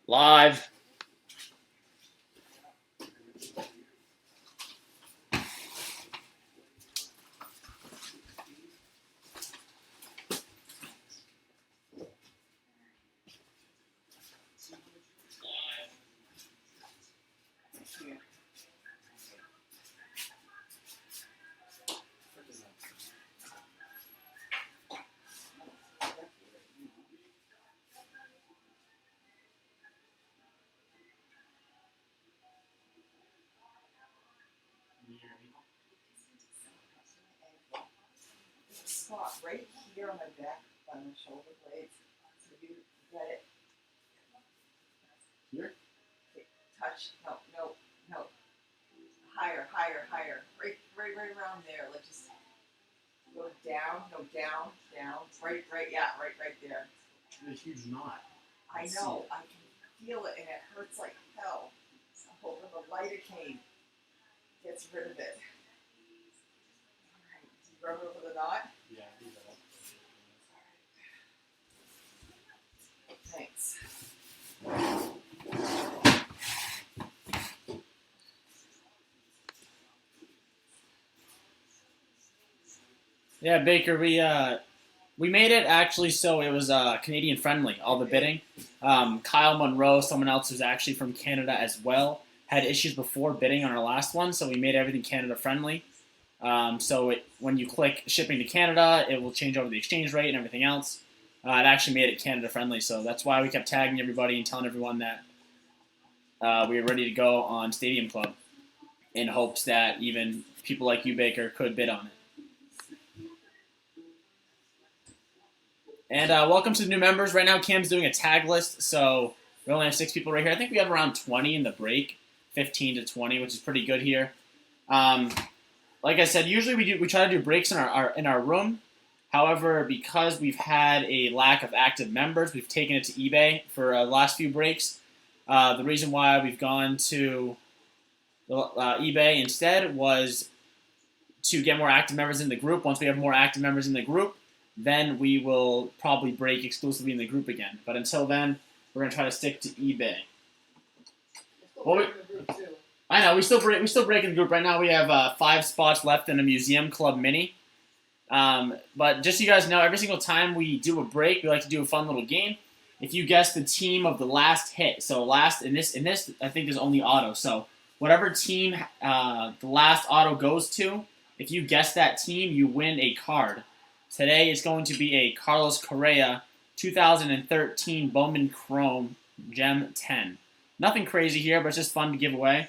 Live. Spot right here on the back, on the shoulder blades. So you get it. Here? Touch. No. Higher. Right around there. Like just go down. No, down. Right. Yeah, right there. It's a huge knot. I know. I can feel it, and it hurts like hell. So I'm hoping the lidocaine gets rid of it. All right. Do you rub over the knot? Yeah, do that. Thanks. Yeah, Baker, we made it actually so it was Canadian friendly, all the bidding. Kyle Monroe, someone else who's actually from Canada as well, had issues before bidding on our last one, so we made everything Canada friendly. When you click shipping to Canada, it will change over the exchange rate and everything else. It actually made it Canada friendly, so that's why we kept tagging everybody and telling everyone that we were ready to go on Stadium Club in hopes that even people like you, Baker, could bid on it. And welcome to the new members. Right now, Cam's doing a tag list, so we only have 6 people right here. I think we have around 20 in the break, 15 to 20, which is pretty good here. Like I said, usually we try to do breaks in our room. However, because we've had a lack of active members, we've taken it to eBay for the last few breaks. The reason why we've gone to eBay instead was to get more active members in the group. Once we have more active members in the group, then we will probably break exclusively in the group again. But until then, we're going to try to stick to eBay. I know, we still break in the group. Right now we have 5 spots left in a Museum Club Mini. But just so you guys know, every single time we do a break, we like to do a fun little game. If you guess the team of the last hit, so last in this I think there's only auto. So whatever team the last auto goes to, if you guess that team, you win a card. Today it's going to be a Carlos Correa 2013 Bowman Chrome Gem 10. Nothing crazy here, but it's just fun to give away.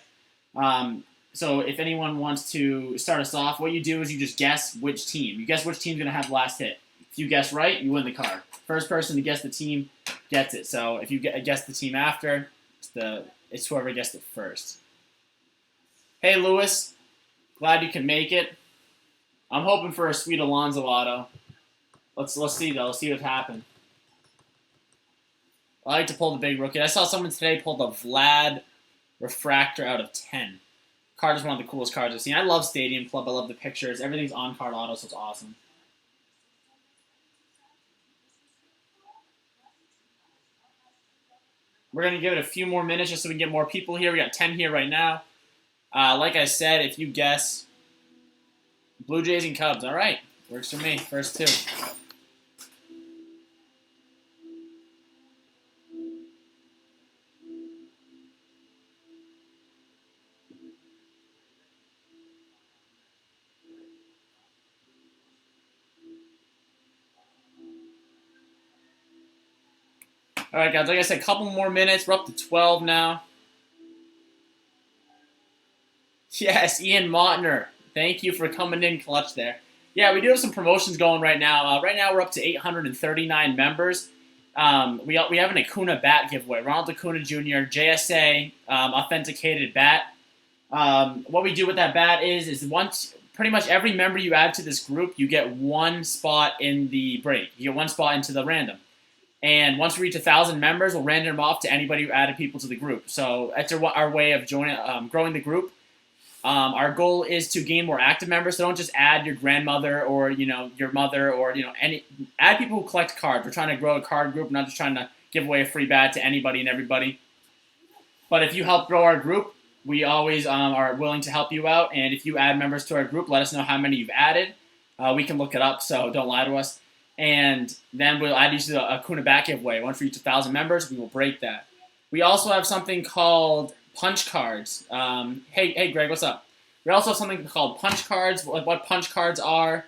So if anyone wants to start us off, what you do is you just guess which team. You guess which team's going to have the last hit. If you guess right, you win the card. First person to guess the team gets it. So if you guess the team after, it's whoever guessed it first. Hey, Lewis. Glad you can make it. I'm hoping for a sweet Alonso auto. Let's see, though. Let's see what happened. I like to pull the big rookie. I saw someone today pull the Vlad Refractor out of 10. Card is one of the coolest cards I've seen. I love Stadium Club. I love the pictures. Everything's on-card auto, so it's awesome. We're going to give it a few more minutes just so we can get more people here. We got 10 here right now. Like I said, if you guess Blue Jays and Cubs, all right. Works for me. First 2. All right, guys, like I said, a couple more minutes. We're up to 12 now. Yes, Ian Mottner. Thank you for coming in clutch there. Yeah, we do have some promotions going right now. Right now, we're up to 839 members. We have an Acuna bat giveaway. Ronald Acuna Jr., JSA, authenticated bat. What we do with that bat is once pretty much every member you add to this group, you get 1 spot in the break. You get 1 spot into the random. And once we reach 1,000 members, we'll random them off to anybody who added people to the group. So that's our way of growing the group. Our goal is to gain more active members. So don't just add your grandmother or your mother or add people who collect cards. We're trying to grow a card group, not just trying to give away a free bat to anybody and everybody. But if you help grow our group, we always are willing to help you out. And if you add members to our group, let us know how many you've added. We can look it up, so don't lie to us. And then we'll add you to the Kuna Back giveaway. One for each 1,000 members. We will break that. We also have something called punch cards. Hey, Greg, what's up? We also have something called punch cards. What punch cards are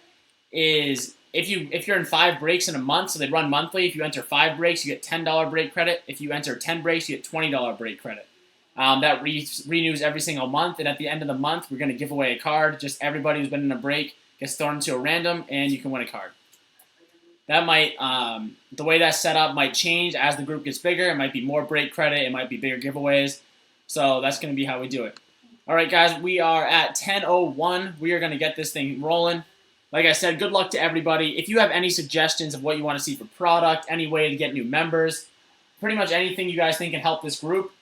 is if you're in 5 breaks in a month, so they run monthly. If you enter 5 breaks, you get $10 break credit. If you enter 10 breaks, you get $20 break credit. That renews every single month, and at the end of the month, we're going to give away a card. Just everybody who's been in a break gets thrown into a random, and you can win a card. That might, the way that's set up might change as the group gets bigger. It might be more break credit. It might be bigger giveaways. So that's going to be how we do it. All right, guys, we are at 10:01. We are going to get this thing rolling. Like I said, good luck to everybody. If you have any suggestions of what you want to see for product, any way to get new members, pretty much anything you guys think can help this group,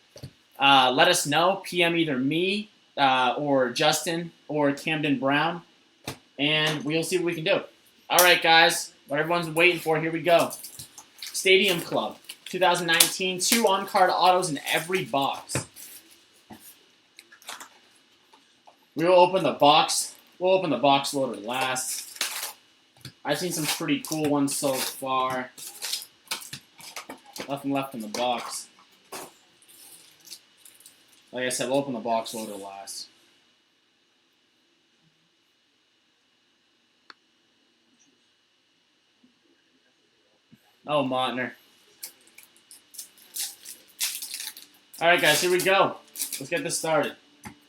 let us know. PM either me or Justin or Camden Brown, and we'll see what we can do. All right, guys, what everyone's waiting for, here we go. Stadium Club, 2019, 2 on-card autos in every box. We will open the box. We'll open the box loader last. I've seen some pretty cool ones so far. Nothing left in the box. Like I said, we'll open the box loader last. Oh, Montner. All right, guys, here we go. Let's get this started.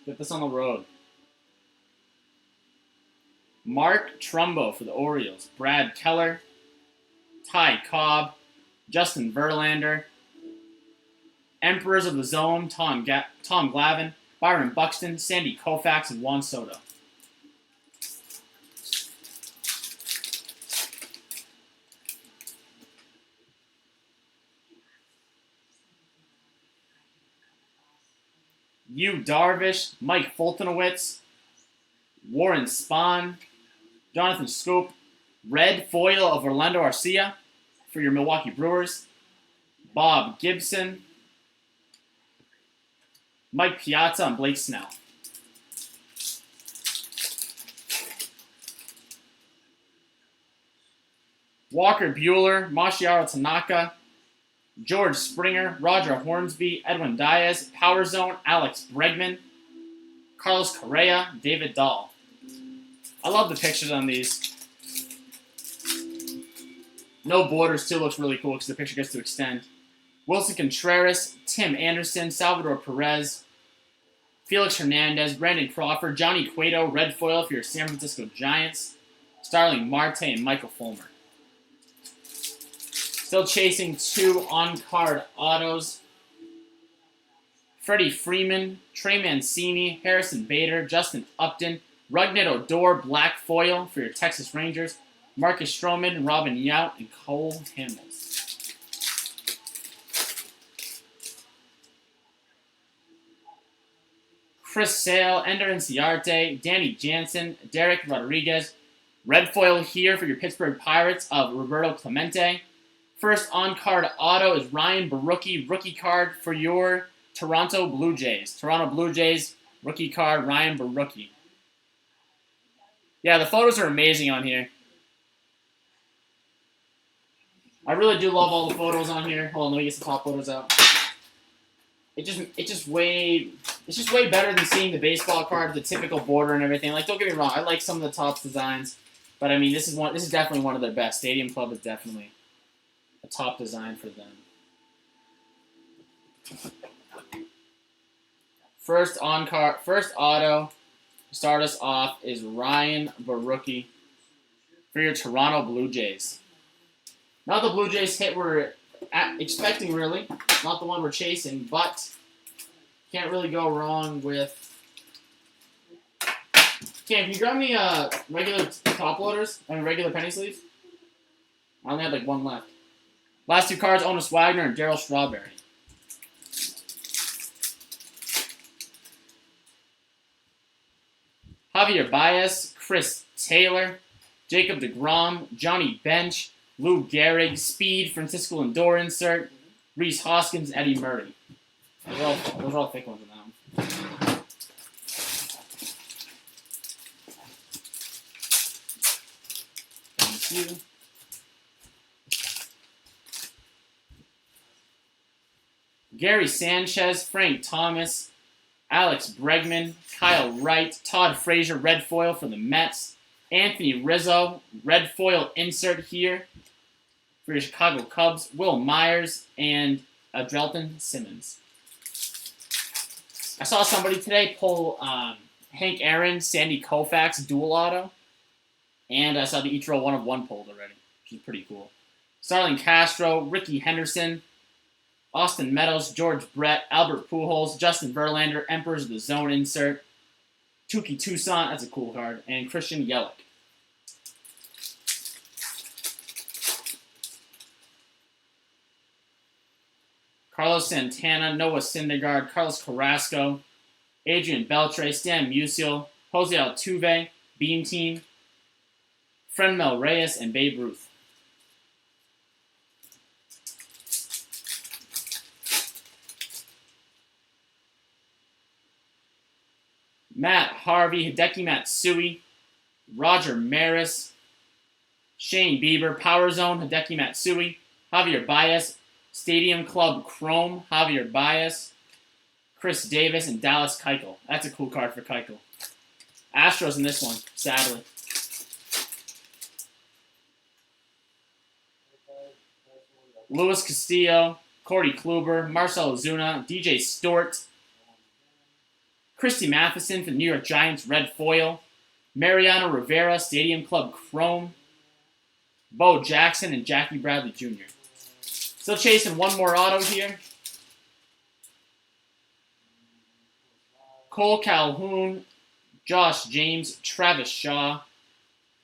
Get this on the road. Mark Trumbo for the Orioles. Brad Keller. Ty Cobb. Justin Verlander. Emperors of the Zone. Tom Glavine. Byron Buxton. Sandy Koufax. And Juan Soto. Yu Darvish. Mike Fultonowitz. Warren Spahn. Jonathan Scoop. Red foil of Orlando Arcia for your Milwaukee Brewers. Bob Gibson. Mike Piazza and Blake Snell. Walker Buehler. Masahiro Tanaka. George Springer. Roger Hornsby. Edwin Diaz. Power Zone. Alex Bregman. Carlos Correa. David Dahl. I love the pictures on these. No borders, too, looks really cool because the picture gets to extend. Wilson Contreras, Tim Anderson, Salvador Perez, Felix Hernandez, Brandon Crawford, Johnny Cueto, red foil for your San Francisco Giants, Starling Marte, and Michael Fulmer. Still chasing 2 on-card autos. Freddie Freeman, Trey Mancini, Harrison Bader, Justin Upton, Rougned Odor, black foil for your Texas Rangers. Marcus Stroman, Robin Yount, and Cole Hamels. Chris Sale, Ender Inciarte, Danny Jansen, Derek Rodriguez. Red foil here for your Pittsburgh Pirates of Roberto Clemente. First on-card auto is Ryan Barucki, rookie card for your Toronto Blue Jays. Toronto Blue Jays, rookie card, Ryan Barucki. Yeah, the photos are amazing on here. I really do love all the photos on here. Hold on, let me get the top photos out. It's just way better than seeing the baseball card, the typical border and everything. Like, don't get me wrong, I like some of the top designs, but I mean, this is definitely one of their best. Stadium Club is definitely a top design for them. First auto. Start us off is Ryan Barucki for your Toronto Blue Jays. Not the Blue Jays hit we're expecting, really. Not the one we're chasing, but can't really go wrong with... Cam, can you grab me regular top loaders? I mean, regular penny sleeves? I only have like 1 left. Last 2 cards, Honus Wagner and Darryl Strawberry. Javier Baez, Chris Taylor, Jacob deGrom, Johnny Bench, Lou Gehrig, Speed, Francisco Lindor insert, Rhys Hoskins, Eddie Murray. Those are all thick ones in that one. Thank you. Gary Sanchez, Frank Thomas, Alex Bregman, Kyle Wright, Todd Frazier, red foil for the Mets, Anthony Rizzo, red foil insert here for your Chicago Cubs, Will Myers, and Adrelton Simmons. I saw somebody today pull Hank Aaron, Sandy Koufax dual auto, and I saw the Ichiro 1/1 pulled already, which is pretty cool. Starlin Castro, Ricky Henderson, Austin Meadows, George Brett, Albert Pujols, Justin Verlander, Emperors of the Zone insert, Tuki Toussaint, that's a cool card, and Christian Yelich. Carlos Santana, Noah Syndergaard, Carlos Carrasco, Adrian Beltre, Stan Musial, Jose Altuve, Beam Team, Franmil Reyes, and Babe Ruth. Matt Harvey, Hideki Matsui, Roger Maris, Shane Bieber, Power Zone, Hideki Matsui, Javier Baez, Stadium Club Chrome, Javier Baez, Chris Davis, and Dallas Keuchel. That's a cool card for Keuchel. Astros in this one, sadly. Luis Castillo, Corey Kluber, Marcell Ozuna, DJ Stewart, Christy Matheson for the New York Giants, red foil, Mariano Rivera, Stadium Club Chrome, Bo Jackson, and Jackie Bradley Jr. Still chasing one more auto here. Cole Calhoun, Josh James, Travis Shaw,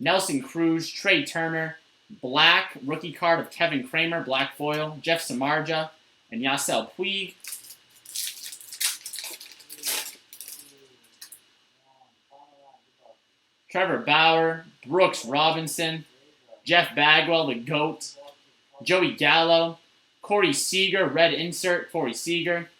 Nelson Cruz, Trey Turner, black rookie card of Kevin Kramer, black foil, Jeff Samardzija, and Yasiel Puig. Trevor Bauer, Brooks Robinson, Jeff Bagwell, the GOAT, Joey Gallo, Corey Seager, red insert, Corey Seager,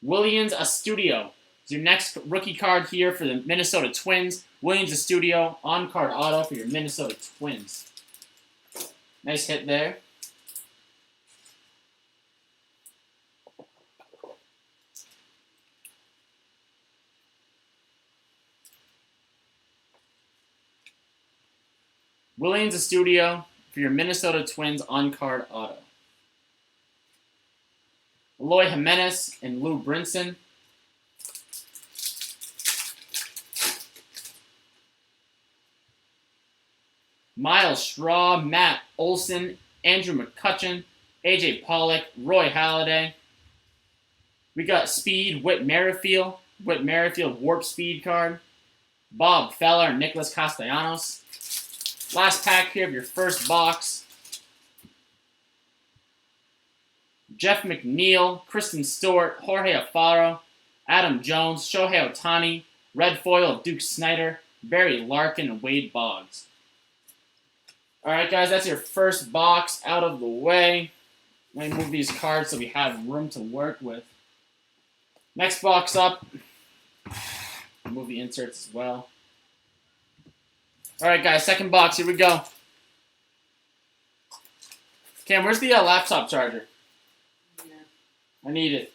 Williams Astudillo is your next rookie card here for the Minnesota Twins. Williams Astudillo, on-card auto for your Minnesota Twins. Nice hit there. Williams Astudillo for your Minnesota Twins on-card auto. Eloy Jimenez and Lou Brinson. Miles Straw, Matt Olson, Andrew McCutchen, AJ Pollock, Roy Halladay. We got Speed, Whit Merrifield Warp Speed card. Bob Feller and Nicholas Castellanos. Last pack here of your first box. Jeff McNeil, Kristen Stewart, Jorge Alfaro, Adam Jones, Shohei Ohtani, red foil of Duke Snider, Barry Larkin, and Wade Boggs. Alright guys, that's your first box out of the way. Let me move these cards so we have room to work with. Next box up. Move the inserts as well. Alright guys, second box, here we go. Cam, where's the laptop charger? Yeah. I need it.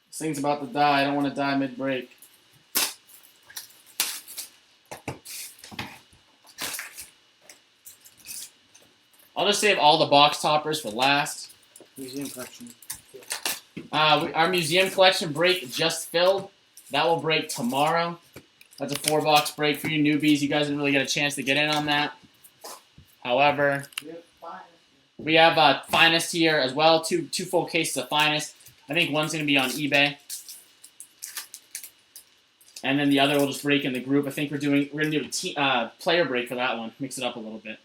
This thing's about to die. I don't want to die mid-break. I'll just save all the box toppers for last. Museum collection. Our museum collection break just filled. That will break tomorrow. That's a 4-box break for you newbies. You guys didn't really get a chance to get in on that. However, we have Finest here as well. Two full cases of Finest. I think one's going to be on eBay. And then the other will just break in the group. I think we're going to do a player break for that one. Mix it up a little bit.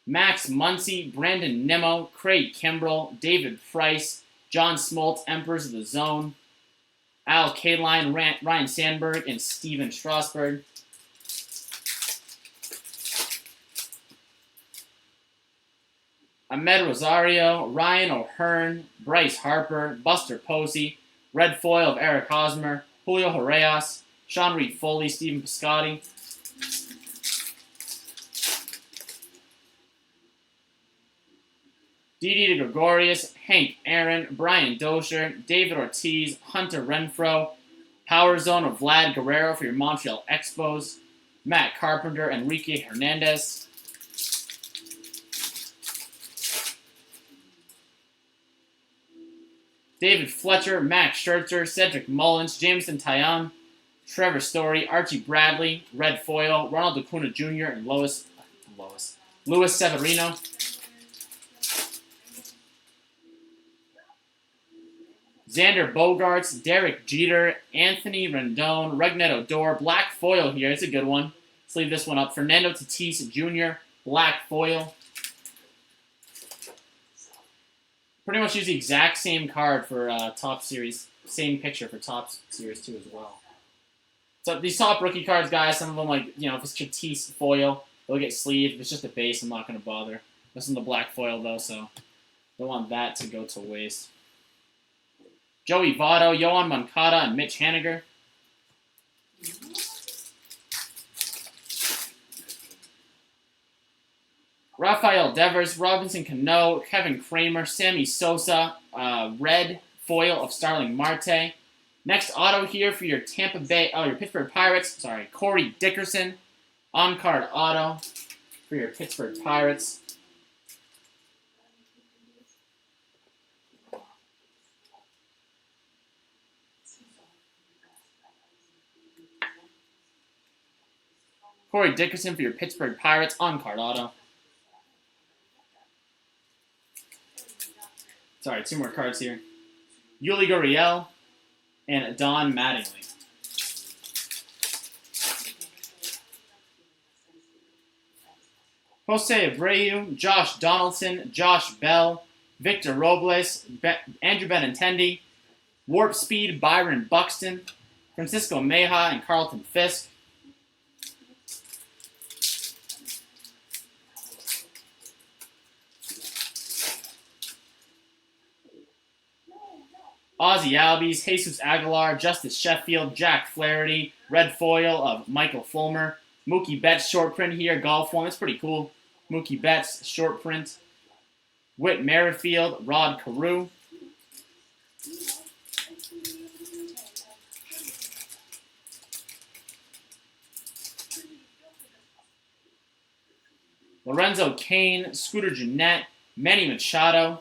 Max Muncy, Brandon Nimmo, Craig Kimbrell, David Price, John Smoltz, Emperors of the Zone, Al Kaline, Ryan Sandberg, and Steven Strasburg. Ahmed Rosario, Ryan O'Hearn, Bryce Harper, Buster Posey, red foil of Eric Hosmer, Julio Horeas, Sean Reed Foley, Stephen Piscotty. Didi de Gregorius, Hank Aaron, Brian Dozier, David Ortiz, Hunter Renfroe, Power Zone of Vlad Guerrero for your Montreal Expos, Matt Carpenter, Enrique Hernandez. David Fletcher, Max Scherzer, Cedric Mullins, Jameson Taillon, Trevor Story, Archie Bradley, red foil, Ronald Acuna Jr., and Luis Severino. Xander Bogaerts, Derek Jeter, Anthony Rendon, Rougned Odor, black foil here. It's a good one. Let's leave this one up. Fernando Tatis Jr., black foil. Pretty much use the exact same card for Top Series. Same picture for Top Series 2 as well. So these top rookie cards, guys, some of them, like, you know, if it's Tatis foil, they'll get sleeved. If it's just a base, I'm not going to bother. This is the black foil, though, so don't want that to go to waste. Joey Votto, Yohan Moncada, and Mitch Haniger. Rafael Devers, Robinson Cano, Kevin Kramer, Sammy Sosa, red foil of Starling Marte. Next auto here for your your Pittsburgh Pirates. Sorry, Corey Dickerson, on-card auto for your Pittsburgh Pirates. Corey Dickerson for your Pittsburgh Pirates, on-card auto. Sorry, two more cards here. Yuli Gurriel and Don Mattingly. Jose Abreu, Josh Donaldson, Josh Bell, Victor Robles, Andrew Benintendi, Warp Speed, Byron Buxton, Francisco Meja, and Carlton Fisk. Ozzie Albies, Jesus Aguilar, Justice Sheffield, Jack Flaherty, red foil of Michael Fulmer, Mookie Betts short print here, golf one, that's pretty cool. Mookie Betts short print, Whit Merrifield, Rod Carew. Lorenzo Cain, Scooter Gennett, Manny Machado,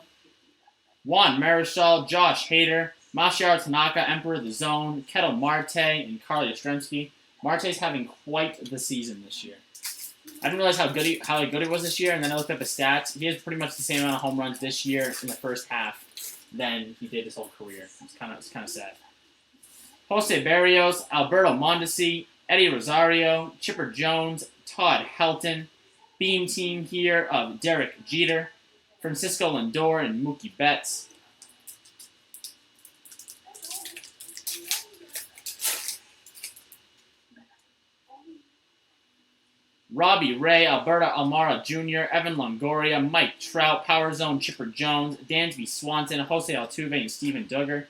Juan Marichal, Josh Hader, Masahiro Tanaka, Emperor of the Zone, Ketel Marte, and Carly Yastrzemski. Marte's having quite the season this year. I didn't realize how good he was this year, and then I looked up his stats. He has pretty much the same amount of home runs this year in the first half than he did his whole career. It's kind of sad. Jose Barrios, Alberto Mondesi, Eddie Rosario, Chipper Jones, Todd Helton, Beam Team here of Derek Jeter, Francisco Lindor, and Mookie Betts. Robbie Ray, Alberto Almora Jr., Evan Longoria, Mike Trout, Power Zone, Chipper Jones, Dansby Swanson, Jose Altuve, and Steven Duggar.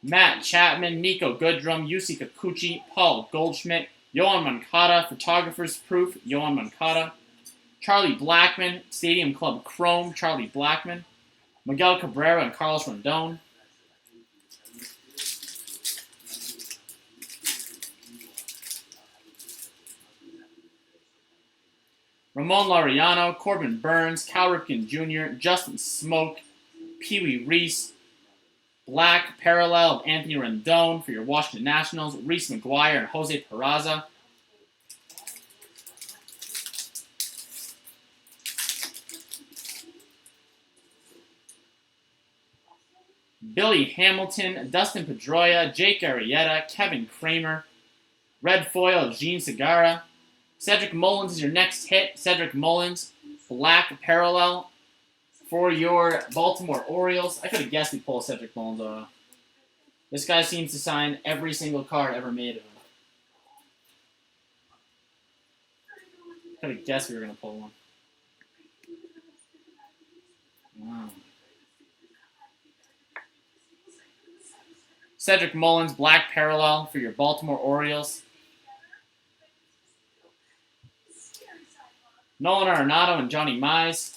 Matt Chapman, Nico Goodrum, Yusei Kikuchi, Paul Goldschmidt, Yohan Moncada, Photographer's Proof, Yohan Moncada, Charlie Blackmon, Stadium Club Chrome, Charlie Blackmon, Miguel Cabrera, and Carlos Rondon. Ramon Laureano, Corbin Burns, Cal Ripken Jr., Justin Smoke, Pee Wee Reese, black parallel of Anthony Rendon for your Washington Nationals, Reese McGuire, and Jose Peraza. Billy Hamilton, Dustin Pedroia, Jake Arrieta, Kevin Kramer, red foil of Gene Segura. Cedric Mullins is your next hit. Cedric Mullins, black parallel for your Baltimore Orioles. I could have guessed we'd pull Cedric Mullins. This guy seems to sign every single card ever made of him. Could have guessed we were going to pull one. Wow. Cedric Mullins, black parallel for your Baltimore Orioles. Nolan Arenado and Johnny Mize.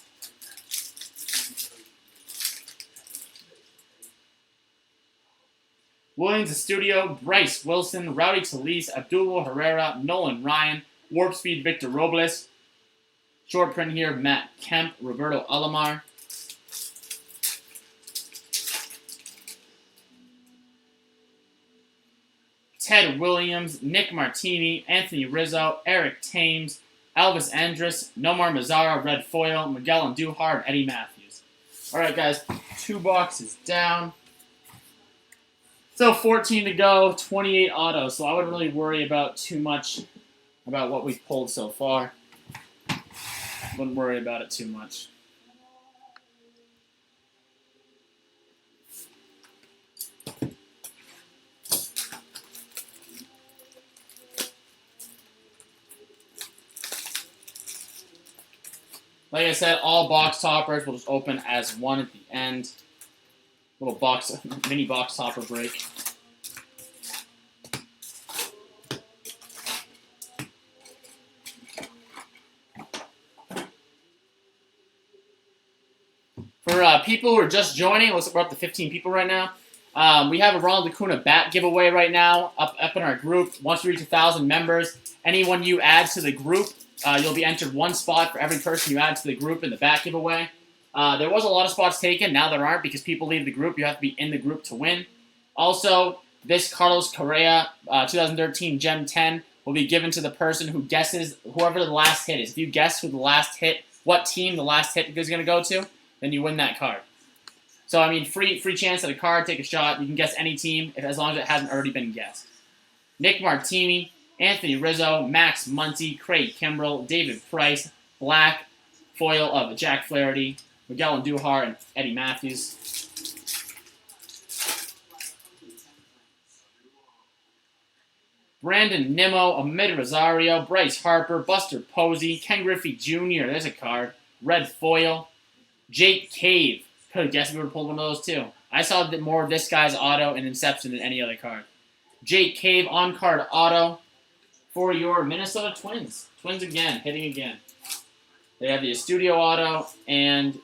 Williams Studio, Bryce Wilson, Rowdy Talise, Abdul Herrera, Nolan Ryan, Warp Speed Victor Robles. Short print here, Matt Kemp, Roberto Alomar. Ted Williams, Nick Martini, Anthony Rizzo, Eric Thames, Elvis Andrus, Nomar Mazara, red foil, Miguel Andujar, and Eddie Matthews. All right, guys, 2 boxes down. So 14 to go, 28 autos. So I wouldn't really worry about too much about what we've pulled so far. Wouldn't worry about it too much. Like I said, all box toppers will just open as one at the end. Little box, mini box topper break. For people who are just joining, looks like we're up to 15 people right now. We have a Ronald Acuna bat giveaway right now up in our group. Once we reach 1,000 members, anyone you add to the group, you'll be entered 1 spot for every person you add to the group in the bat giveaway. There was a lot of spots taken. Now there aren't because people leave the group. You have to be in the group to win. Also, this Carlos Correa 2013 Gem 10 will be given to the person who guesses whoever the last hit is. If you guess who the last hit, what team the last hit is going to go to, then you win that card. So, I mean, free chance at a card. Take a shot. You can guess any team as long as it hasn't already been guessed. Nick Martini, Anthony Rizzo, Max Muncy, Craig Kimbrell, David Price, black foil of Jack Flaherty, Miguel Andujar, and Eddie Matthews. Brandon Nimmo, Amid Rosario, Bryce Harper, Buster Posey, Ken Griffey Jr., there's a card, red foil, Jake Cave. Could have guessed we would have pulled one of those too. I saw more of this guy's auto in Inception than any other card. Jake Cave, on-card auto for your Minnesota Twins. Twins again, hitting again. They have the studio auto and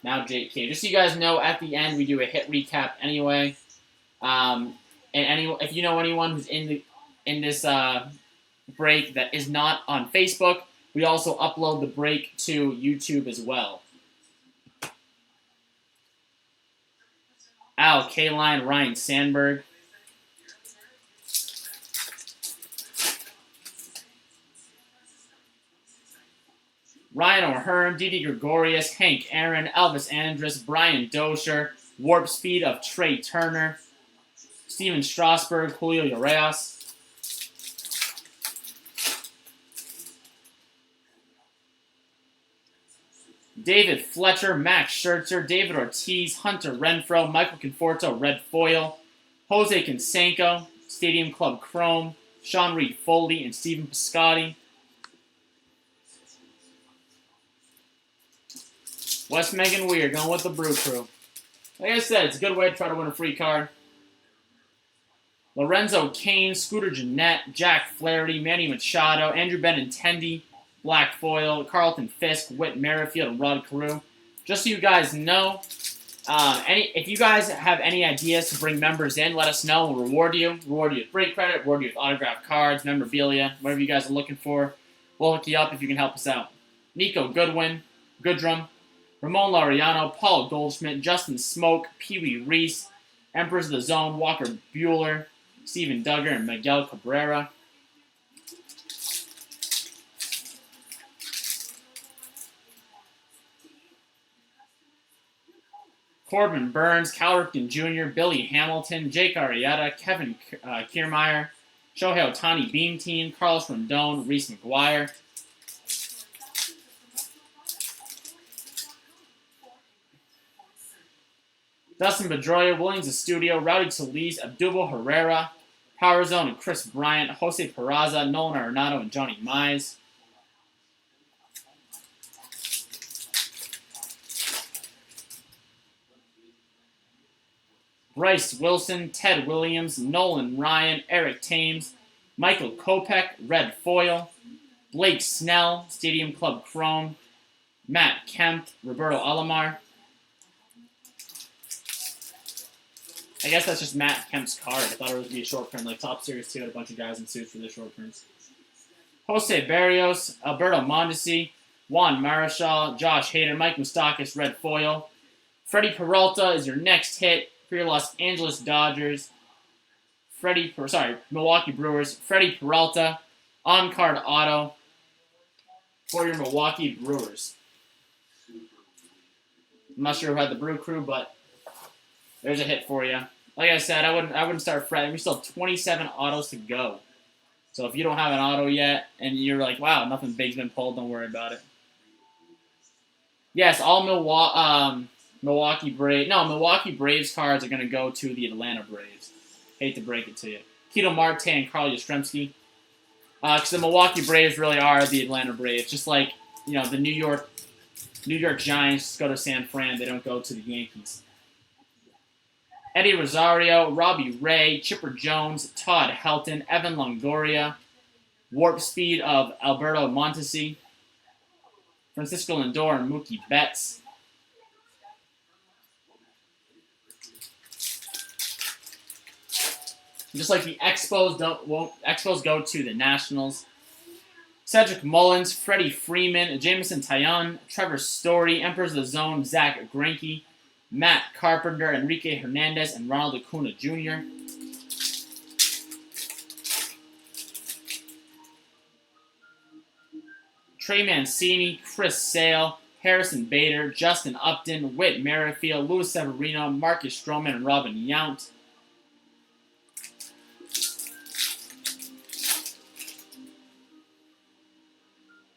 now Jake Cave. Just so you guys know, at the end we do a hit recap anyway. And if you know anyone who's in this break that is not on Facebook, we also upload the break to YouTube as well. Al Kaline, Ryan Sandberg. Ryan O'Hearn, Didi Gregorius, Hank Aaron, Elvis Andrus, Brian Dozier, Warp Speed of Trey Turner, Steven Strasburg, Julio Urias. David Fletcher, Max Scherzer, David Ortiz, Hunter Renfroe, Michael Conforto, red foil, Jose Canseco, Stadium Club Chrome, Sean Reed Foley, and Stephen Piscotty. Wes Megan Weir going with the Brew Crew. Like I said, it's a good way to try to win a free card. Lorenzo Cain, Scooter Gennett, Jack Flaherty, Manny Machado, Andrew Benintendi, black foil, Carlton Fisk, Whit Merrifield, and Rod Carew. Just so you guys know, if you guys have any ideas to bring members in, let us know. We'll reward you. Reward you with break credit, reward you with autographed cards, memorabilia, whatever you guys are looking for. We'll hook you up if you can help us out. Nico Goodrum, Ramon Laureano, Paul Goldschmidt, Justin Smoke, Pee Wee Reese, Emperors of the Zone, Walker Bueller, Steven Duggar, and Miguel Cabrera. Corbin Burns, Cal Ripken Jr., Billy Hamilton, Jake Arrieta, Kevin Kiermaier, Shohei Ohtani Beam Team, Carlos Rendon, Reese McGuire. Dustin Pedroia, Williams Estudio, Rowdy Solis, Abdul Herrera, Power Zone and Chris Bryant, Jose Peraza, Nolan Arenado, and Johnny Mize. Bryce Wilson, Ted Williams, Nolan Ryan, Eric Thames, Michael Kopech, Red Foil, Blake Snell, Stadium Club Chrome, Matt Kemp, Roberto Alomar. I guess that's just Matt Kemp's card. I thought it would be a short print, like Top Series 2 had a bunch of guys in suits for their short prints. Jose Barrios, Alberto Mondesi, Juan Marichal, Josh Hader, Mike Moustakas, Red Foil. Freddie Peralta is your next hit for your Los Angeles Dodgers. Milwaukee Brewers. Freddie Peralta, on-card auto for your Milwaukee Brewers. I'm not sure who had the Brew Crew, but there's a hit for you. Like I said, I wouldn't start fretting. We still have 27 autos to go. So if you don't have an auto yet and you're like, wow, nothing big's been pulled, don't worry about it. Yes, all Milwaukee Braves cards are going to go to the Atlanta Braves. Hate to break it to you. Keto Marte and Carl Yastrzemski. Because the Milwaukee Braves really are the Atlanta Braves. Just like, the New York Giants go to San Fran. They don't go to the Yankees. Eddie Rosario, Robbie Ray, Chipper Jones, Todd Helton, Evan Longoria, Warp Speed of Alberto Mondesi, Francisco Lindor, and Mookie Betts. Just like the Expos go to the Nationals. Cedric Mullins, Freddie Freeman, Jameson Taillon, Trevor Story, Emperors of the Zone, Zach Greinke, Matt Carpenter, Enrique Hernandez, and Ronald Acuna Jr. Trey Mancini, Chris Sale, Harrison Bader, Justin Upton, Whit Merrifield, Luis Severino, Marcus Stroman, and Robin Yount.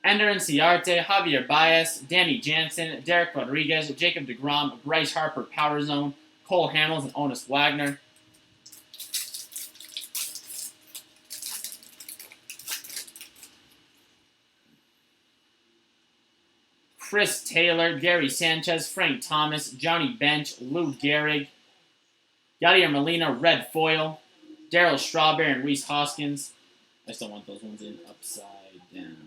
Ender Inciarte, Javier Baez, Danny Jansen, Derek Rodriguez, Jacob deGrom, Bryce Harper, Power Zone, Cole Hamels, and Honus Wagner. Chris Taylor, Gary Sanchez, Frank Thomas, Johnny Bench, Lou Gehrig, Yadier Molina, Red Foil, Darryl Strawberry, and Rhys Hoskins. I still want those ones in upside down.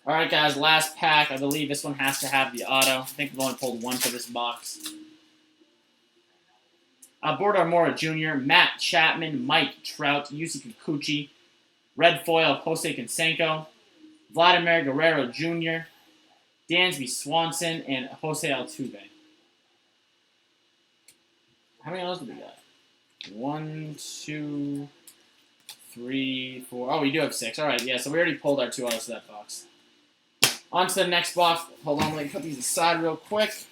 Alright guys, last pack. I believe this one has to have the auto. I think we've only pulled one for this box. Border Mora Jr., Matt Chapman, Mike Trout, Yusei Kikuchi, Red Foil, Jose Canseco, Vladimir Guerrero Jr., Dansby Swanson, and Jose Altuve. How many autos do we got? 1, 2, 3, 4. Oh, we do have 6. Alright, yeah, so we already pulled our 2 autos to that box. On to the next box. Hold on, let me put these aside real quick.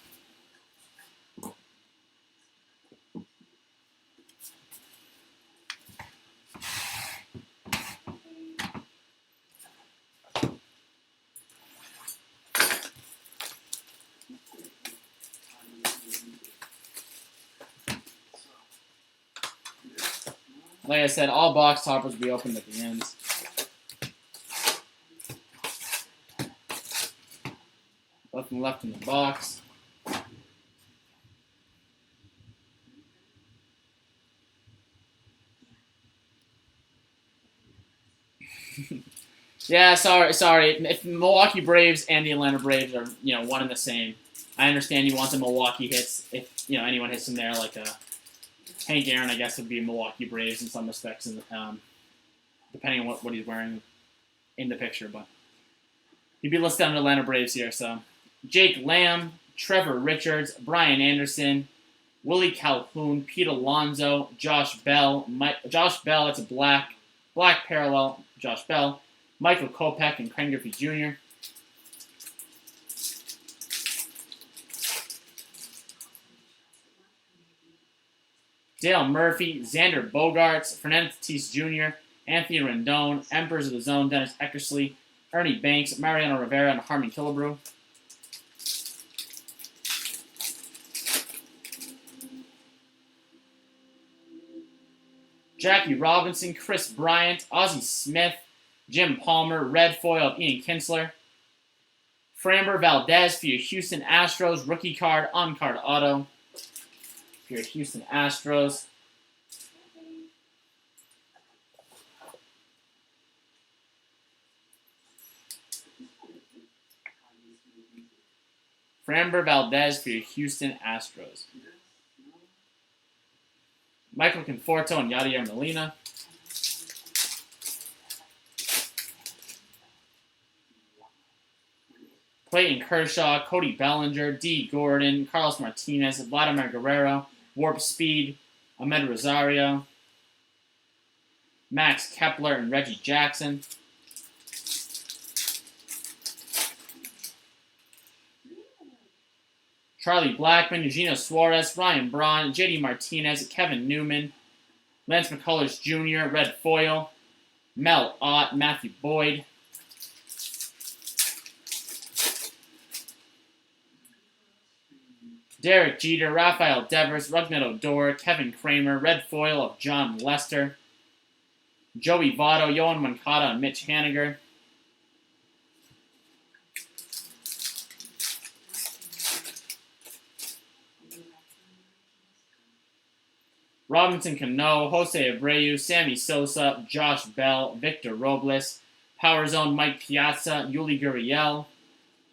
Like I said, all box toppers will be opened at the end. Nothing left in the box. Yeah, sorry. If Milwaukee Braves and the Atlanta Braves are, one and the same, I understand you want the Milwaukee hits. If, anyone hits them there, like Hank Aaron, I guess, would be Milwaukee Braves in some respects, and depending on what he's wearing in the picture. But he'd be listed on the Atlanta Braves here, so. Jake Lamb, Trevor Richards, Brian Anderson, Willie Calhoun, Pete Alonso, Josh Bell, that's a black parallel, Josh Bell, Michael Kopech, and Ken Griffey Jr. Dale Murphy, Xander Bogaerts, Fernando Tatis Jr., Anthony Rendon, Emperors of the Zone, Dennis Eckersley, Ernie Banks, Mariano Rivera, and Harmon Killebrew. Jackie Robinson, Chris Bryant, Ozzie Smith, Jim Palmer, red foil of Ian Kinsler. Framber Valdez for your Houston Astros, rookie card, on-card auto for your Houston Astros. Framber Valdez for your Houston Astros. Michael Conforto and Yadier Molina. Clayton Kershaw, Cody Bellinger, D. Gordon, Carlos Martinez, Vladimir Guerrero, Warp Speed, Ahmed Rosario, Max Kepler, and Reggie Jackson. Charlie Blackmon, Eugenio Suarez, Ryan Braun, JD Martinez, Kevin Newman, Lance McCullers Jr., red foil, Mel Ott, Matthew Boyd. Derek Jeter, Rafael Devers, Rougned Odor, Kevin Kramer, red foil of John Lester, Joey Votto, Yohan Moncada, and Mitch Haniger. Robinson Cano, Jose Abreu, Sammy Sosa, Josh Bell, Victor Robles, Power Zone Mike Piazza, Yuli Gurriel,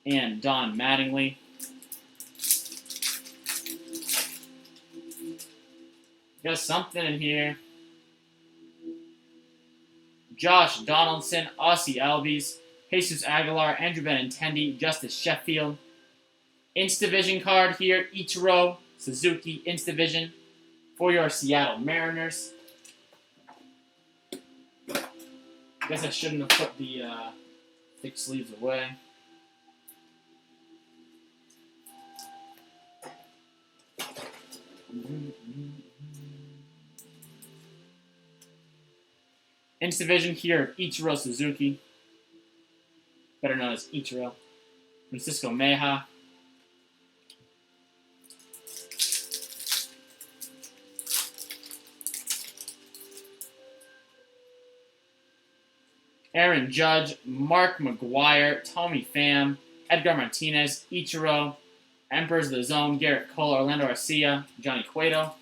and Don Mattingly. Got something in here. Josh Donaldson, Aussie Albies, Jesus Aguilar, Andrew Benintendi, Justice Sheffield. Insta-Vision card here, Ichiro Suzuki, Insta-Vision for your Seattle Mariners. Guess I shouldn't have put the thick sleeves away. Insta-Vision here, Ichiro Suzuki, better known as Ichiro. Francisco Meja. Aaron Judge, Mark McGuire, Tommy Pham, Edgar Martinez, Ichiro, Emperors of the Zone, Garrett Cole, Orlando Arcia, Johnny Cueto.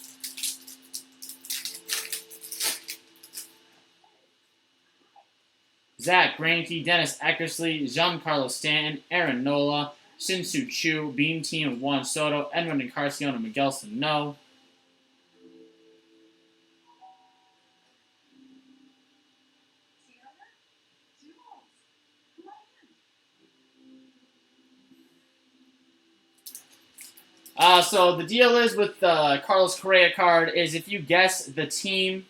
Zach Greinke, Dennis Eckersley, Giancarlo Stanton, Aaron Nola, Shin-Soo Choo, Beam Team, Juan Soto, Edwin Encarnacion, and Miguel Sano. So the deal is with the Carlos Correa card is if you guess the team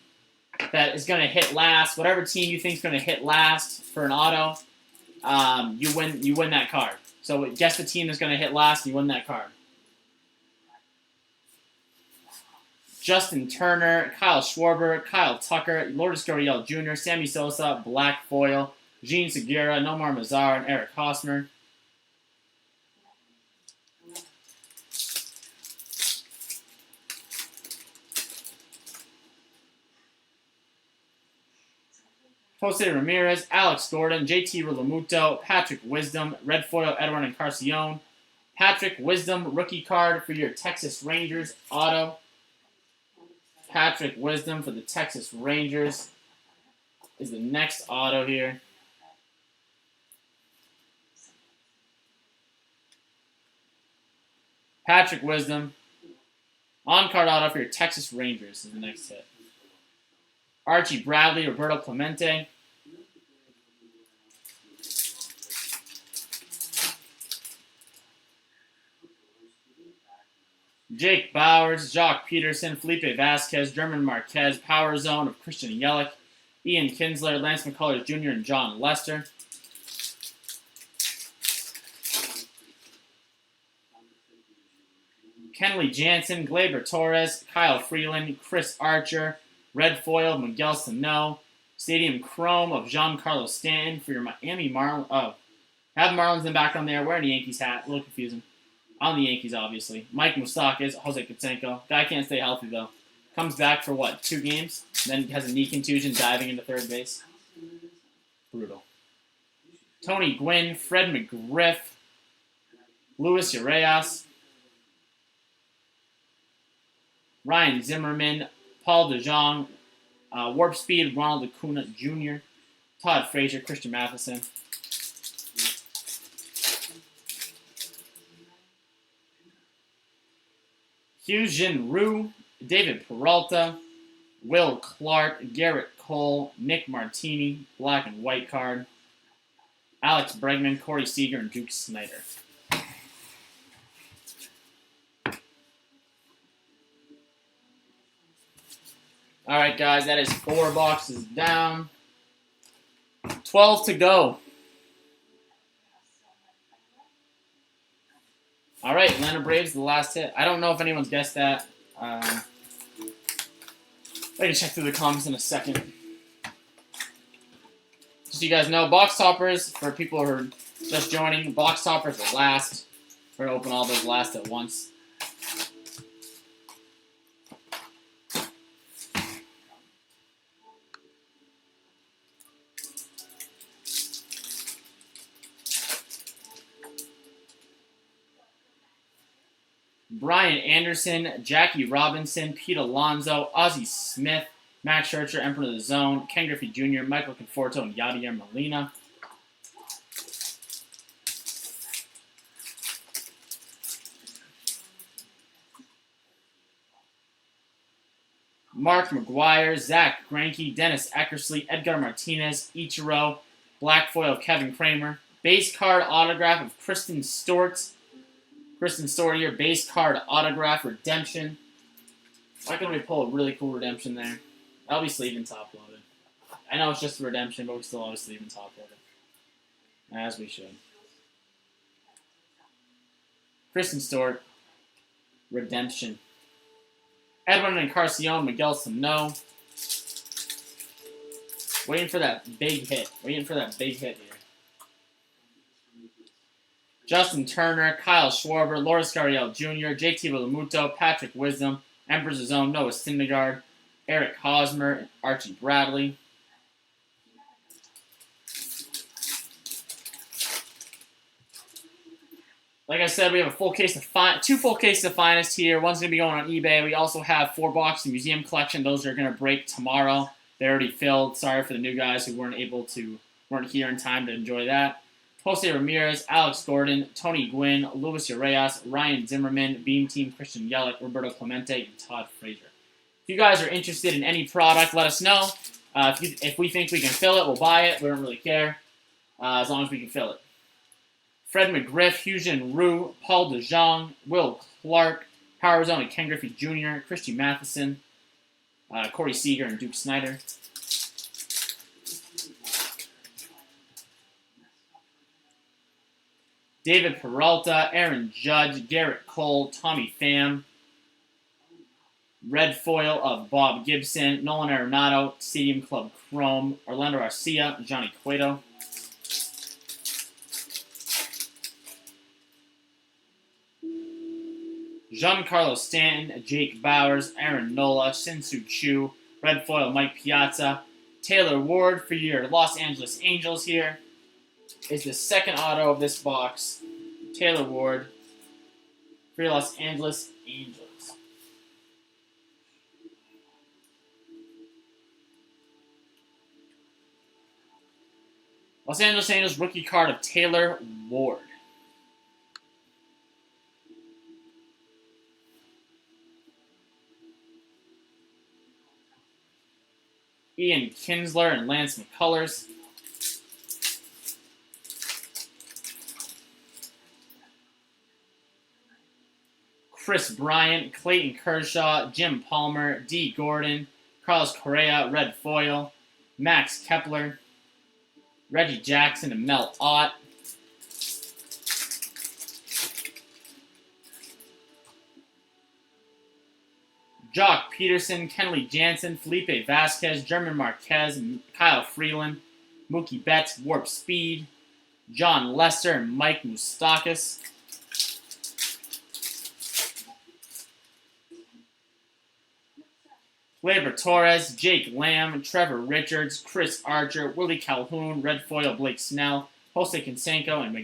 that is going to hit last, whatever team you think is going to hit last for an auto, you win that card. So guess the team that's going to hit last, and you win that card. Justin Turner, Kyle Schwarber, Kyle Tucker, Lourdes Gurriel Jr., Sammy Sosa, Black Foil, Gene Segura, Nomar Mazar, and Eric Hosmer. Jose Ramirez, Alex Gordon, JT Realmuto, Patrick Wisdom, red foil Edwin Encarnacion, Patrick Wisdom, rookie card for your Texas Rangers auto. Patrick Wisdom for the Texas Rangers is the next auto here. Patrick Wisdom, on-card auto for your Texas Rangers is the next hit. Archie Bradley, Roberto Clemente. Jake Bowers, Jock Peterson, Felipe Vasquez, German Marquez, Power Zone of Christian Yelich, Ian Kinsler, Lance McCullers Jr., and John Lester. Kenley Jansen, Gleyber Torres, Kyle Freeland, Chris Archer, red foil Miguel Sano, Stadium Chrome of Giancarlo Stanton for your Miami Marlins. Oh, have Marlins in the back on there, wearing a Yankees hat, a little confusing. On the Yankees, obviously. Mike Moustakas, Jose Canseco. Guy can't stay healthy, though. Comes back for what, 2 games? Then has a knee contusion diving into third base. Brutal. Tony Gwynn, Fred McGriff, Luis Urias, Ryan Zimmerman, Paul DeJong, Warp Speed, Ronald Acuna Jr., Todd Frazier, Christian Matheson. Hyun-Jin Ryu, David Peralta, Will Clark, Garrett Cole, Nick Martini, black and white card, Alex Bregman, Corey Seager, and Duke Snyder. All right, guys, that is 4 boxes down. 12 to go. All right, Atlanta Braves, the last hit. I don't know if anyone's guessed that. I can check through the comments in a second. Just so you guys know, box toppers, for people who are just joining, box toppers are last. We're going to open all those last at once. Brian Anderson, Jackie Robinson, Pete Alonso, Ozzie Smith, Max Scherzer, Emperor of the Zone, Ken Griffey Jr., Michael Conforto, and Yadier Molina. Mark McGuire, Zach Greinke, Dennis Eckersley, Edgar Martinez, Ichiro, black foil Kevin Kramer, base card autograph of Kristen Stewart. Kristen Stewart here, base card autograph redemption. Why can't we pull a really cool redemption there? That'll be sleeve and top loaded. I know it's just a redemption, but we still always sleeve and top loaded. As we should. Kristen Stewart, redemption. Edwin Encarnacion, Miguel Sano. Waiting for that big hit. Waiting for that big hit here. Justin Turner, Kyle Schwarber, Lourdes Gurriel Jr., JT Realmuto, Patrick Wisdom, Emperor's Zone, Noah Syndergaard, Eric Hosmer, and Archie Bradley. Like I said, we have a full case of 2 full cases of Finest here. One's going to be going on eBay. We also have 4 boxes of Museum Collection. Those are going to break tomorrow. They're already filled. Sorry for the new guys who weren't here in time to enjoy that. Jose Ramirez, Alex Gordon, Tony Gwynn, Luis Urias, Ryan Zimmerman, Beam Team, Christian Yelich, Roberto Clemente, and Todd Frazier. If you guys are interested in any product, let us know. If we think we can fill it, we'll buy it. We don't really care, as long as we can fill it. Fred McGriff, Hyun-Jin Ryu, Paul DeJong, Will Clark, Power Zone, and Ken Griffey Jr., Christian Matheson, Corey Seager, and Duke Snyder. David Peralta, Aaron Judge, Garrett Cole, Tommy Pham, red foil of Bob Gibson, Nolan Arenado, Stadium Club Chrome, Orlando Arcia, Johnny Cueto. Giancarlo Stanton, Jake Bowers, Aaron Nola, Shin-Soo Choo, red foil Mike Piazza, Taylor Ward for your Los Angeles Angels here. Is the second auto of this box. Taylor Ward for your Los Angeles Angels. Los Angeles Angels rookie card of Taylor Ward. Ian Kinsler and Lance McCullers. Chris Bryant, Clayton Kershaw, Jim Palmer, D. Gordon, Carlos Correa, red foil, Max Kepler, Reggie Jackson, and Mel Ott. Jock Peterson, Kenley Jansen, Felipe Vasquez, German Marquez, Kyle Freeland, Mookie Betts, Warp Speed, John Lester, and Mike Moustakas. Gleyber Torres, Jake Lamb, Trevor Richards, Chris Archer, Willie Calhoun, red foil Blake Snell, Jose Canseco, and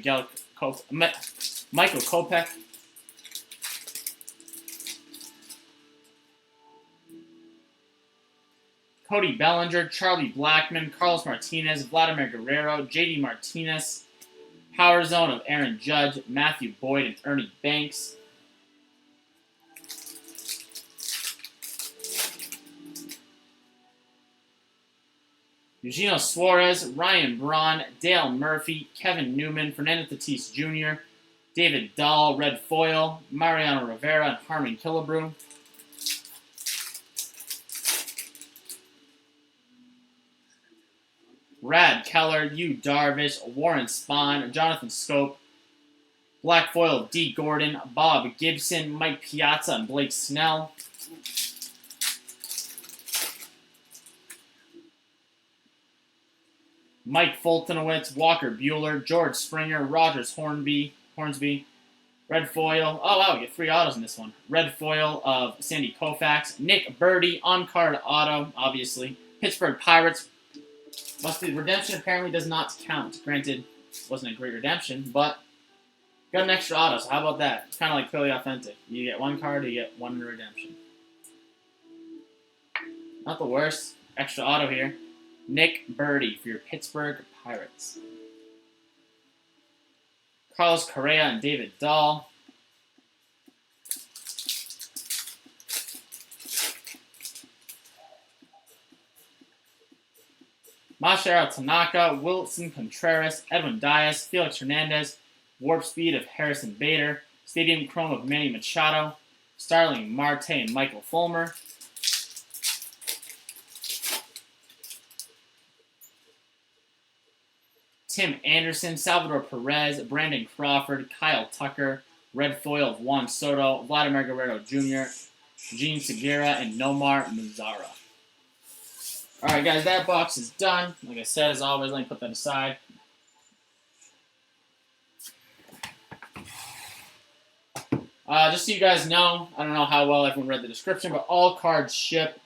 Michael Kopech. Cody Bellinger, Charlie Blackmon, Carlos Martinez, Vladimir Guerrero, JD Martinez, Power Zone of Aaron Judge, Matthew Boyd, and Ernie Banks. Eugenio Suarez, Ryan Braun, Dale Murphy, Kevin Newman, Fernando Tatis Jr., David Dahl, red foil, Mariano Rivera, and Harmon Killebrew. Brad Keller, Yu Darvish, Warren Spahn, Jonathan Scope, black foil D. Gordon, Bob Gibson, Mike Piazza, and Blake Snell. Mike Fultonowitz, Walker Buehler, George Springer, Rogers Hornsby, red foil. Oh wow, we get 3 autos in this one. Red foil of Sandy Koufax, Nick Birdie, on-card auto, obviously. Pittsburgh Pirates. Redemption apparently does not count. Granted, wasn't a great redemption, but got an extra auto, so how about that? It's kind of like Clearly Authentic. You get 1 card, you get 1 redemption. Not the worst. Extra auto here. Nick Birdie for your Pittsburgh Pirates. Carlos Correa and David Dahl. Masahiro Tanaka, Wilson Contreras, Edwin Diaz, Felix Hernandez, Warp Speed of Harrison Bader, Stadium Chrome of Manny Machado, Starling Marte and Michael Fulmer. Tim Anderson, Salvador Perez, Brandon Crawford, Kyle Tucker, red foil of Juan Soto, Vladimir Guerrero Jr., Gene Segura, and Nomar Mazara. Alright guys, that box is done. Like I said, as always, let me put that aside. Just so you guys know, I don't know how well everyone read the description, but all cards ship.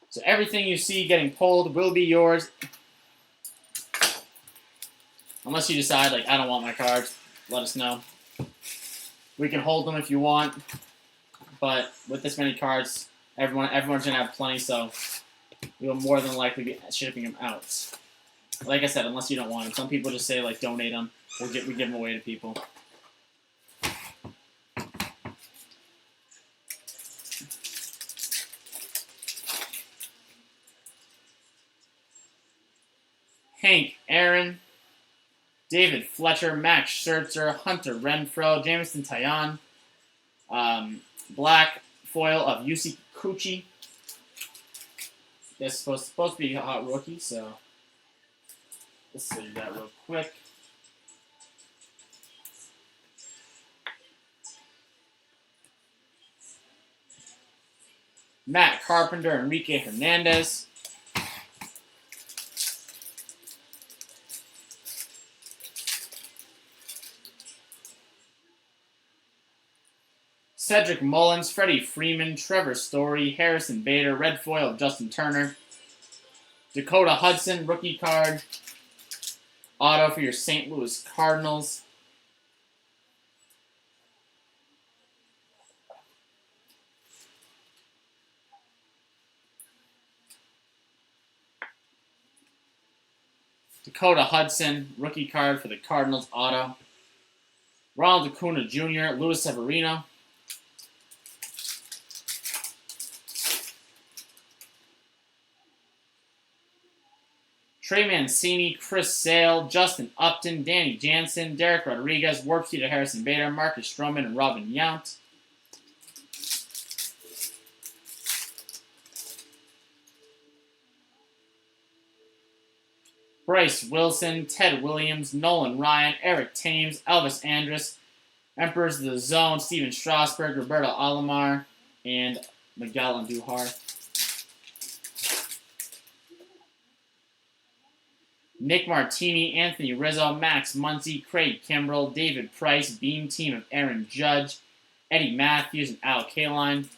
So everything you see getting pulled will be yours. Unless you decide, like, I don't want my cards, let us know. We can hold them if you want. But with this many cards, everyone's going to have plenty, so we will more than likely be shipping them out. Like I said, unless you don't want them. Some people just say, like, donate them. We give them away to people. Hank Aaron, David Fletcher, Max Scherzer, Hunter Renfroe, Jameson Taillon, black foil of Yusei Kikuchi. This is supposed to be a hot rookie, so let's see that real quick. Matt Carpenter, Enrique Hernandez. Cedric Mullins, Freddie Freeman, Trevor Story, Harrison Bader, red foil of Justin Turner. Dakota Hudson, rookie card. Auto for your St. Louis Cardinals. Dakota Hudson, rookie card for the Cardinals, auto. Ronald Acuna Jr., Luis Severino. Trey Mancini, Chris Sale, Justin Upton, Danny Jansen, Derek Rodriguez, Warp Speed of Harrison Bader, Marcus Stroman, and Robin Yount. Bryce Wilson, Ted Williams, Nolan Ryan, Eric Thames, Elvis Andrus, Emperors of the Zone, Steven Strasburg, Roberto Alomar, and Miguel Andujar. Nick Martini, Anthony Rizzo, Max Muncy, Craig Kimbrell, David Price, Beam Team of Aaron Judge, Eddie Matthews, and Al Kaline.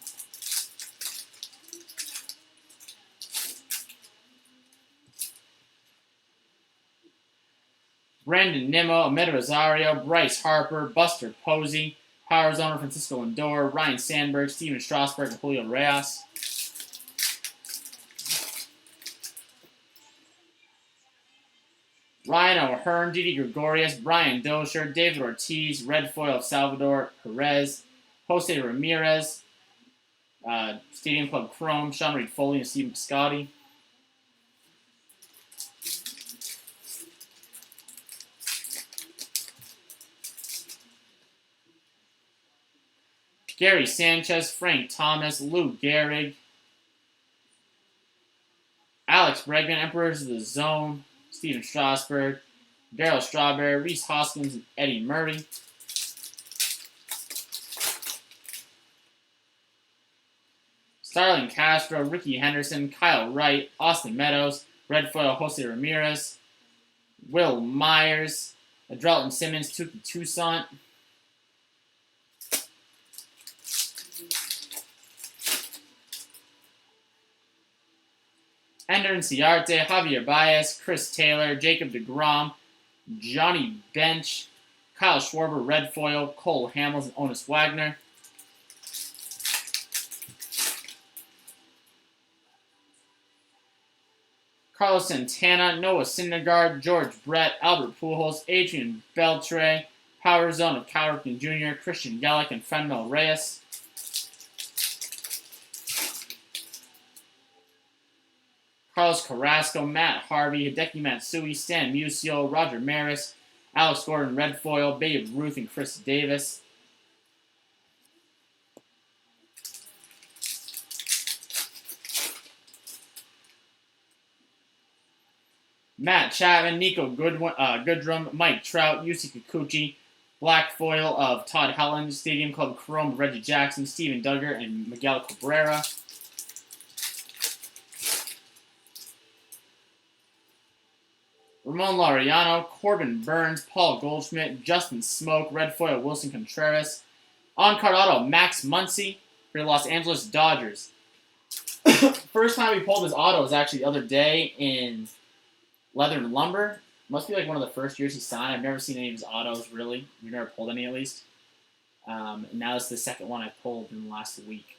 Brandon Nimmo, Ahmed Rosario, Bryce Harper, Buster Posey, Power Zone, Francisco Lindor, Ryan Sandberg, Steven Strasburg, and Julio Reyes. Ryan O'Hearn, Didi Gregorius, Brian Dozier, David Ortiz, Red Foil of Salvador Perez, Jose Ramirez, Stadium Club Chrome, Sean Reed Foley, and Stephen Piscotty. Gary Sanchez, Frank Thomas, Lou Gehrig, Alex Bregman, Emperors of the Zone, Steven Strasburg, Darryl Strawberry, Reese Hoskins, and Eddie Murray. Starlin Castro, Ricky Henderson, Kyle Wright, Austin Meadows, Red Foil Jose Ramirez, Will Myers, Adrelton Simmons, Tuki Toussaint. Ender Inciarte, Javier Baez, Chris Taylor, Jacob deGrom, Johnny Bench, Kyle Schwarber, Red Foil, Cole Hamels, and Honus Wagner. Carlos Santana, Noah Syndergaard, George Brett, Albert Pujols, Adrian Beltre, Power Zone of Cal Ripken Jr., Christian Yelich, and Franmil Reyes. Carlos Carrasco, Matt Harvey, Hideki Matsui, Stan Musial, Roger Maris, Alex Gordon, Red Foil, Babe Ruth, and Chris Davis. Matt Chapman, Nico Goodrum, Mike Trout, Yusei Kikuchi, Black Foil of Todd Helland, Stadium Club Chrome, Reggie Jackson, Steven Duggar, and Miguel Cabrera. Ramon Laureano, Corbin Burns, Paul Goldschmidt, Justin Smoke, Red Foil Wilson Contreras. On-card auto, Max Muncy for the Los Angeles Dodgers. First time we pulled his auto was actually the other day in Leather and Lumber. Must be like one of the first years he signed. I've never seen any of his autos, really. We've never pulled any, at least. And now it's the second one I've pulled in the last week.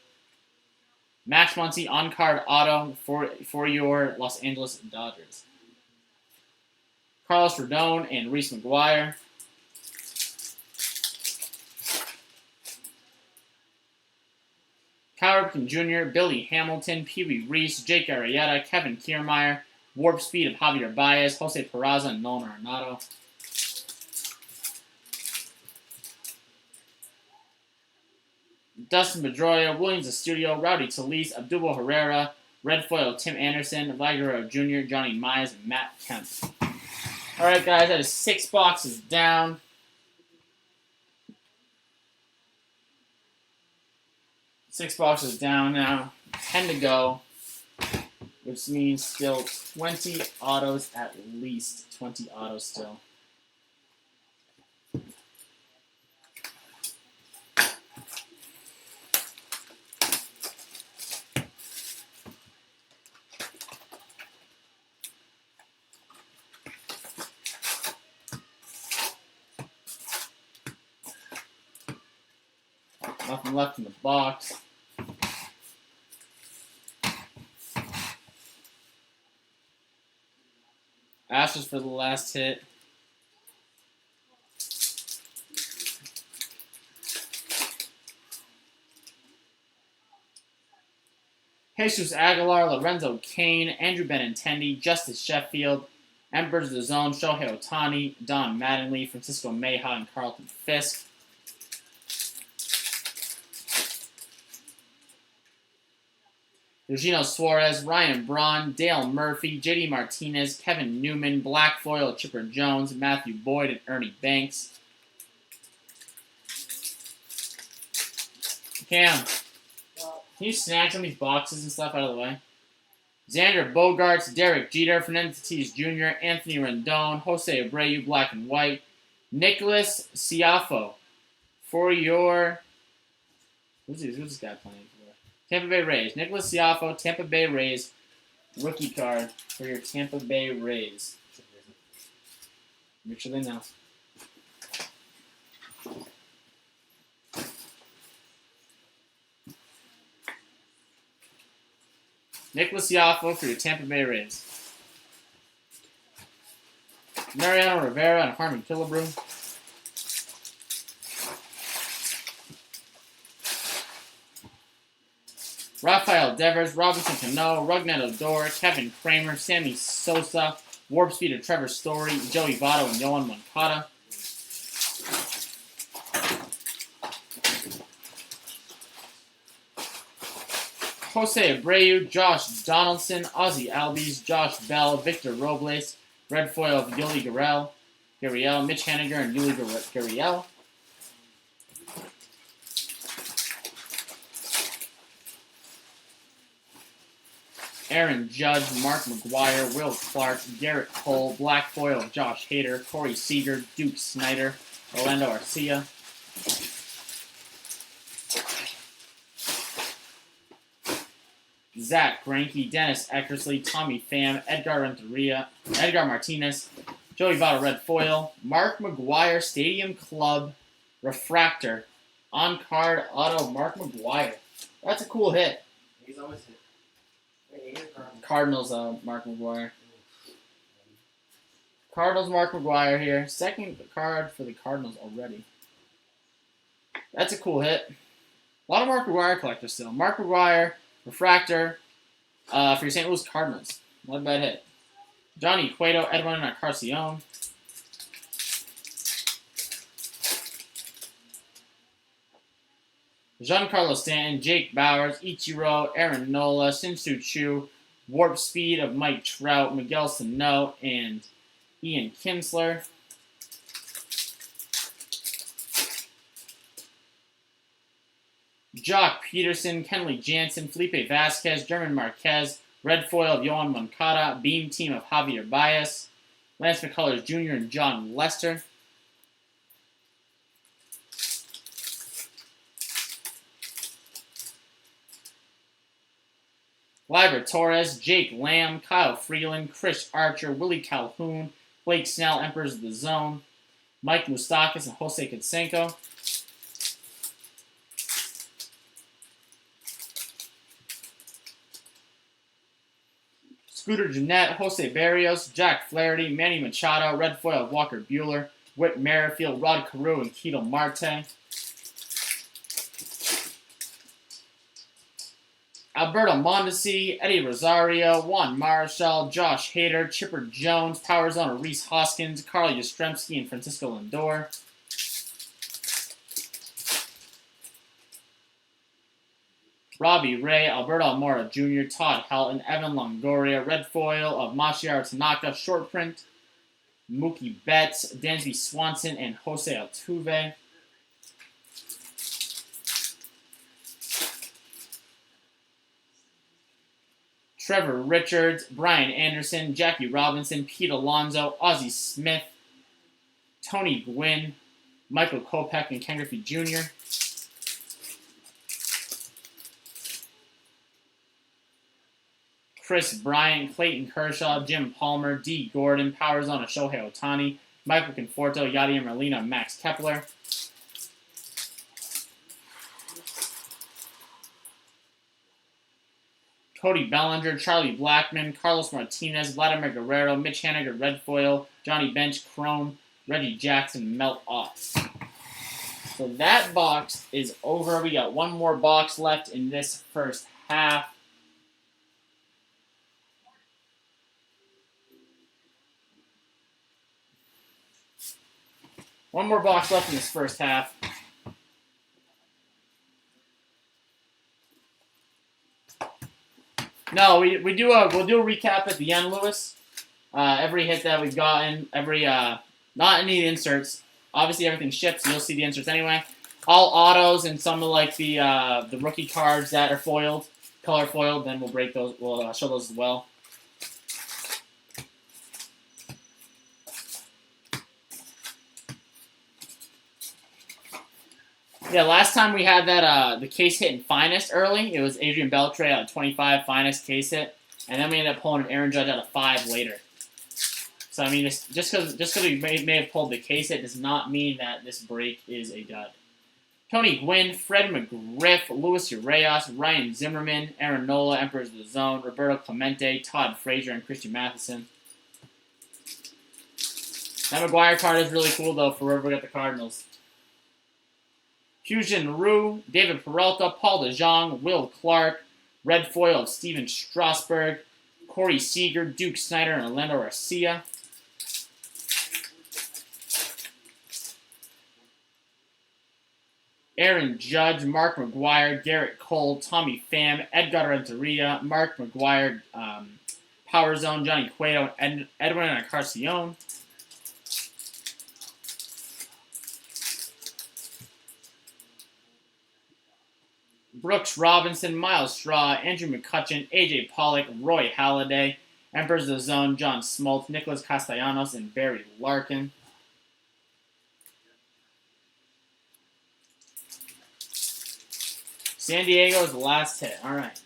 Max Muncy, on-card auto for your Los Angeles Dodgers. Carlos Rodon and Reese McGuire. Cal Ripken Jr., Billy Hamilton, Pee Wee Reese, Jake Arrieta, Kevin Kiermaier, Warp Speed of Javier Baez, Jose Peraza, and Nolan Arenado. Dustin Pedroia, Williams Estudio, Rowdy Talese, Abdul Herrera, Red Foil Tim Anderson, Vlad Jr., Johnny Mize, and Matt Kemp. Alright, guys, that is 6 boxes down. Six boxes down now. 10 to go. Which means still 20 autos at least. 20 autos still. Nothing left in the box. Ashes for the last hit. Jesus Aguilar, Lorenzo Cain, Andrew Benintendi, Justice Sheffield, Emperors of the Zone, Shohei Ohtani, Don Mattingly, Francisco Meja, and Carlton Fisk. Eugenio Suarez, Ryan Braun, Dale Murphy, JD Martinez, Kevin Newman, Black Foil, Chipper Jones, Matthew Boyd, and Ernie Banks. Cam, can you snag some of these boxes and stuff out of the way? Xander Bogaerts, Derek Jeter, Fernando Tatis Jr., Anthony Rendon, Jose Abreu, Black and White, Nicholas Ciafo for your... Who's this guy playing for? Tampa Bay Rays. Nicholas Ciafo, Tampa Bay Rays, rookie card for your Tampa Bay Rays. Make sure they know. Nicholas Yafo for your Tampa Bay Rays. Mariano Rivera and Harmon Killebrew. Rafael Devers, Robinson Cano, Rougned Odor, Kevin Kramer, Sammy Sosa, Warp Speed of Trevor Story, Joey Votto, and Yohan Moncada. Jose Abreu, Josh Donaldson, Ozzy Albies, Josh Bell, Victor Robles, red foil of Yuli Gurriel, Mitch Haniger, and Yuli Gurriel. Aaron Judge, Mark McGwire, Will Clark, Garrett Cole, black foil of Josh Hader, Corey Seager, Duke Snyder, Orlando Arcia. Zach Greinke, Dennis Eckersley, Tommy Pham, Edgar Renteria, Edgar Martinez, Joey Votto red foil, Mark McGwire Stadium Club refractor, on card auto Mark McGwire. That's a cool hit. He's always hit. Cardinals Mark McGwire. Cardinals Mark McGwire here. Second card for the Cardinals already. That's a cool hit. A lot of Mark McGwire collectors still. Mark McGwire. Refractor for your St. Louis Cardinals. Not a bad hit. Johnny Cueto, Edwin Encarnacion. Giancarlo Stanton, Jake Bowers, Ichiro, Aaron Nola, Shin-Soo Choo, Warp Speed of Mike Trout, Miguel Sano, and Ian Kinsler. Jock Peterson, Kenley Jansen, Felipe Vasquez, German Marquez, red foil of Yohan Moncada, beam team of Javier Baez, Lance McCullers Jr. and John Lester. Gleyber Torres, Jake Lamb, Kyle Freeland, Chris Archer, Willie Calhoun, Blake Snell, Emperors of the Zone, Mike Moustakas, and Jose Canseco. Scooter Gennett, Jose Barrios, Jack Flaherty, Manny Machado, red foil of Walker Buehler, Whit Merrifield, Rod Carew, and Ketel Marte. Alberto Mondesi, Eddie Rosario, Juan Marichal, Josh Hader, Chipper Jones, Power Zone of Rhys Hoskins, Carl Yastrzemski, and Francisco Lindor. Robbie Ray, Alberto Almora Jr., Todd Helton, Evan Longoria, red foil of Masahiro Tanaka, short print, Mookie Betts, Dansby Swanson, and Jose Altuve. Trevor Richards, Brian Anderson, Jackie Robinson, Pete Alonso, Ozzie Smith, Tony Gwynn, Michael Kopech, and Ken Griffey Jr. Chris Bryant, Clayton Kershaw, Jim Palmer, D. Gordon, Power Zone of Shohei Ohtani, Michael Conforto, Yadier Molina, Max Kepler. Cody Bellinger, Charlie Blackmon, Carlos Martinez, Vladimir Guerrero, Mitch Haniger, red foil, Johnny Bench, Chrome, Reggie Jackson, Melt Off. So that box is over. We got one more box left in this first half. One more box left in this first half. No, we'll do a recap at the end, Lewis. Every hit that we've gotten, not any inserts. Obviously, everything ships. You'll see the inserts anyway. All autos and some of like the rookie cards that are foiled, color foiled. Then we'll break those. We'll show those as well. Yeah, last time we had that the case hit in Finest early. It was Adrian Beltre out of 25 Finest case hit. And then we ended up pulling an Aaron Judge out of 5 later. So I mean, just because we may have pulled the case, it does not mean that this break is a dud. Tony Gwynn, Fred McGriff, Luis Urias, Ryan Zimmerman, Aaron Nola, Emperors of the Zone, Roberto Clemente, Todd Frazier, and Christian Matheson. That McGuire card is really cool, though, for whoever got the Cardinals. Hyun-Jin Ryu, David Peralta, Paul DeJong, Will Clark, red foil of Steven Strasburg, Corey Seager, Duke Snyder, and Orlando Arcia. Aaron Judge, Mark McGuire, Garrett Cole, Tommy Pham, Edgar Renteria, Mark McGuire, Power Zone, Johnny Cueto, Edwin Encarnacion. Brooks Robinson, Miles Straw, Andrew McCutchen, AJ Pollock, Roy Halladay, Emperors of the Zone, John Smoltz, Nicholas Castellanos, and Barry Larkin. San Diego is the last hit. All right.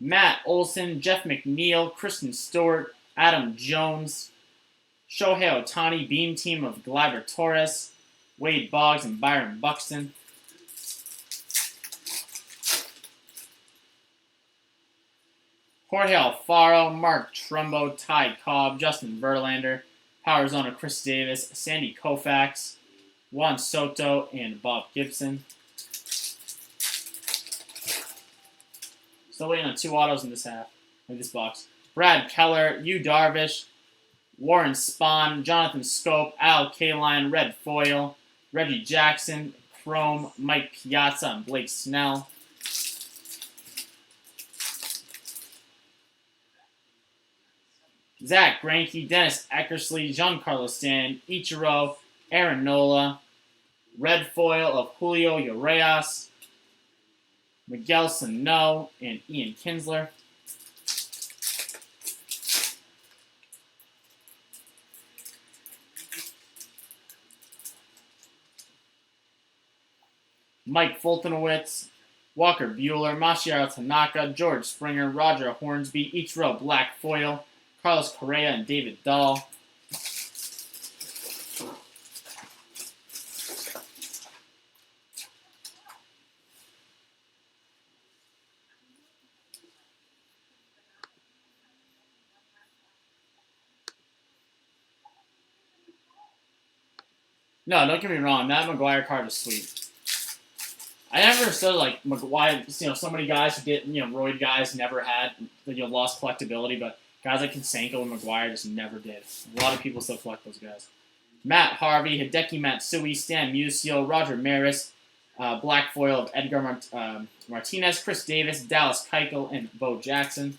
Matt Olson, Jeff McNeil, Kristen Stewart, Adam Jones, Shohei Ohtani, Beam Team of Gleyber Torres, Wade Boggs, and Byron Buxton. Jorge Alfaro, Mark Trumbo, Ty Cobb, Justin Verlander, Power Zone of Chris Davis, Sandy Koufax, Juan Soto, and Bob Gibson. Still waiting on 2 autos in this box. Brad Keller, Yu Darvish, Warren Spahn, Jonathan Scope, Al Kaline, red foil, Reggie Jackson, Chrome, Mike Piazza, and Blake Snell. Zach Greinke, Dennis Eckersley, Giancarlo Stanton, Ichiro, Aaron Nola, red foil of Julio Urias, Miguel Sano, and Ian Kinsler. Mike Fultonowitz, Walker Buehler, Masahiro Tanaka, George Springer, Roger Hornsby, Ichiro black foil, Carlos Correa, and David Dahl. No, don't get me wrong. That McGuire card is sweet. I never understood like McGuire. So many guys who get roid guys never had lost collectability, but guys like Kansenko and McGuire just never did. A lot of people still collect those guys. Matt Harvey, Hideki Matsui, Stan Musial, Roger Maris, black foil of Edgar Martinez, Chris Davis, Dallas Keuchel, and Bo Jackson.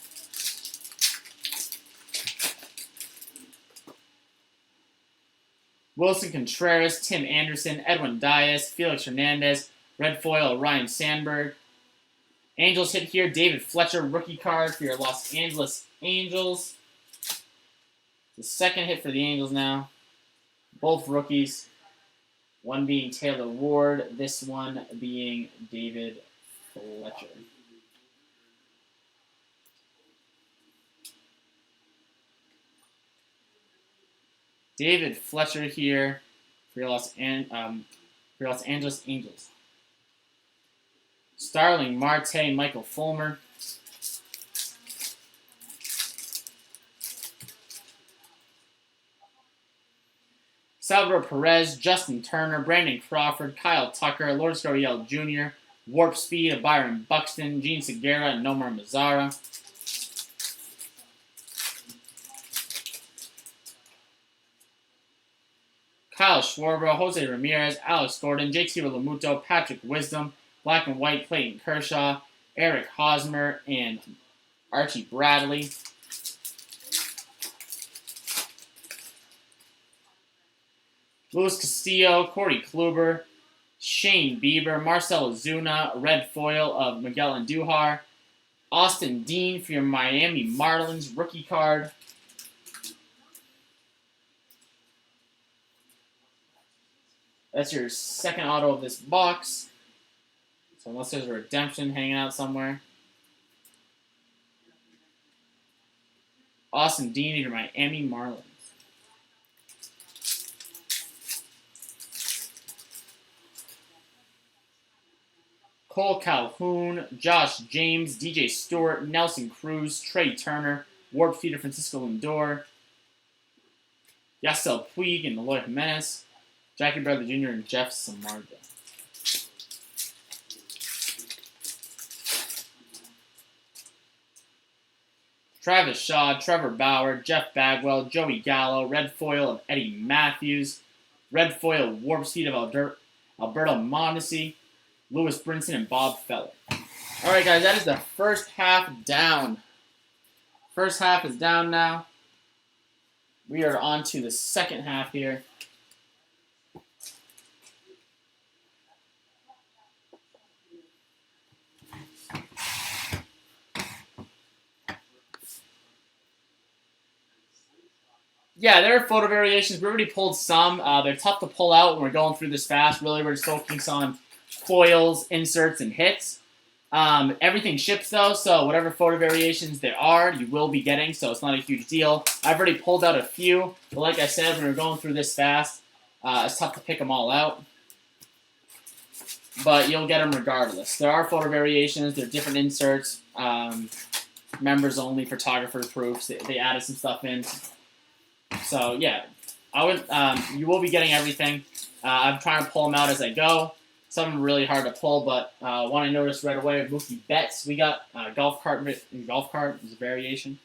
Wilson Contreras, Tim Anderson, Edwin Diaz, Felix Hernandez, red foil of Ryan Sandberg. Angels hit here, David Fletcher, rookie card for your Los Angeles Angels. The second hit for the Angels now. Both rookies. One being Taylor Ward, this one being David Fletcher. David Fletcher here for your Los Angeles Angels. Starling Marte, Michael Fulmer. Salvador Perez, Justin Turner, Brandon Crawford, Kyle Tucker, Lourdes Gurriel Jr., Warp Speed of Byron Buxton, Gene Segura, and Nomar Mazara. Kyle Schwarber, Jose Ramirez, Alex Gordon, Jake Lamuto, Patrick Wisdom, Black and White, Clayton Kershaw, Eric Hosmer, and Archie Bradley. Luis Castillo, Corey Kluber, Shane Bieber, Marcell Ozuna, red foil of Miguel Andujar, Austin Dean for your Miami Marlins rookie card. That's your second auto of this box. So unless there's a redemption hanging out somewhere. Austin Dean of your Miami Marlins. Cole Calhoun, Josh James, DJ Stewart, Nelson Cruz, Trey Turner, Warp Feeder Francisco Lindor, Yasiel Puig and Eloy Jimenez, Jackie Bradley Jr. and Jeff Samardzija. Travis Shaw, Trevor Bauer, Jeff Bagwell, Joey Gallo, red foil of Eddie Matthews, red foil Warp Speed of Alberto Mondesi, Lewis Brinson, and Bob Feller. All right, guys, that is the first half down. First half is down now. We are on to the second half here. Yeah, there are photo variations. We already pulled some. They're tough to pull out when we're going through this fast. Really, we're just focusing on foils, inserts, and hits. Everything ships, though, so whatever photo variations there are, you will be getting, so it's not a huge deal. I've already pulled out a few, but like I said, when we're going through this fast, it's tough to pick them all out. But you'll get them regardless. There are photo variations. There are different inserts, members only, photographer proofs. They added some stuff in. So yeah, you will be getting everything. I'm trying to pull them out as I go. Some of them are really hard to pull, but one I noticed right away, Mookie Betts. We got golf cart is a variation.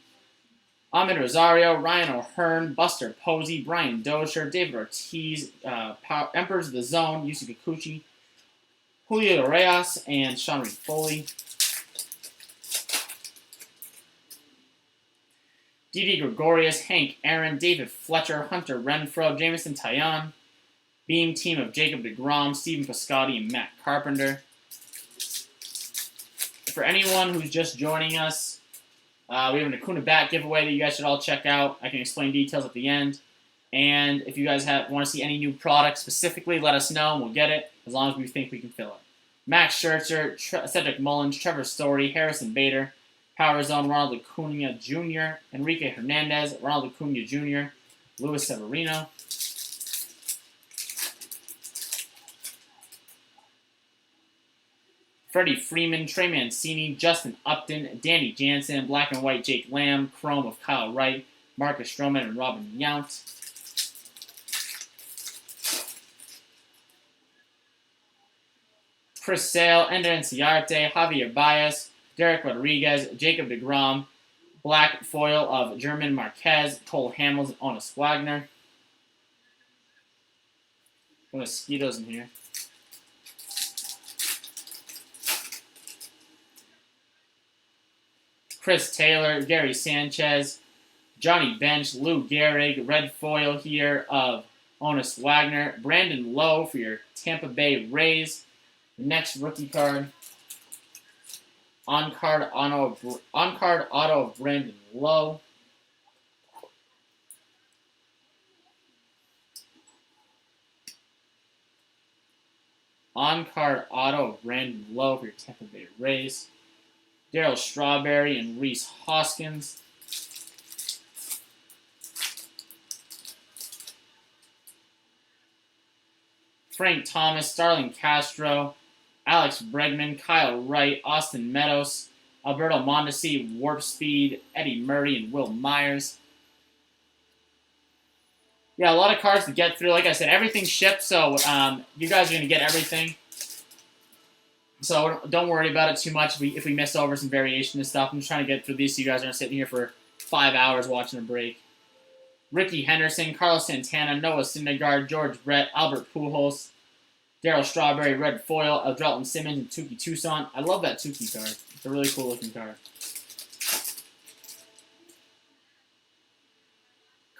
Ahmed Rosario, Ryan O'Hearn, Buster Posey, Brian Dozier, David Ortiz, Emperors of the Zone, Yusei Kikuchi, Julio Reyes, and Sean Reed Foley. Didi Gregorius, Hank Aaron, David Fletcher, Hunter Renfroe, Jameson Taillon, Beam team of Jacob deGrom, Stephen Piscotty, and Matt Carpenter. For anyone who's just joining us, we have an Acuna Bat giveaway that you guys should all check out. I can explain details at the end. And if you guys want to see any new products specifically, let us know and we'll get it as long as we think we can fill it. Max Scherzer, Cedric Mullins, Trevor Story, Harrison Bader, Power Zone, Ronald Acuna Jr., Enrique Hernandez, Ronald Acuna Jr., Luis Severino. Freddie Freeman, Trey Mancini, Justin Upton, Danny Jansen, Black and White Jake Lamb, Chrome of Kyle Wright, Marcus Stroman, and Robin Yount. Chris Sale, Ender Inciarte, Javier Baez, Derek Rodriguez, Jacob deGrom, Black foil of German Marquez, Cole Hamels, and Honus Wagner. Mosquitoes in here. Chris Taylor, Gary Sanchez, Johnny Bench, Lou Gehrig, red foil here of Honus Wagner, Brandon Lowe for your Tampa Bay Rays. The next rookie card, on-card auto of Brandon Lowe. On-card auto of Brandon Lowe for your Tampa Bay Rays. Darryl Strawberry and Reese Hoskins. Frank Thomas, Starlin Castro, Alex Bregman, Kyle Wright, Austin Meadows, Alberto Mondesi, Warp Speed, Eddie Murray, and Will Myers. Yeah, a lot of cards to get through. Like I said, everything's shipped, so you guys are going to get everything. So don't worry about it too much if we miss over some variation and stuff. I'm just trying to get through these so you guys aren't sitting here for 5 hours watching a break. Ricky Henderson, Carlos Santana, Noah Syndergaard, George Brett, Albert Pujols, Darryl Strawberry, red foil, Eldrelton Simmons, and Tuki Tucson. I love that Tuki card. It's a really cool looking card.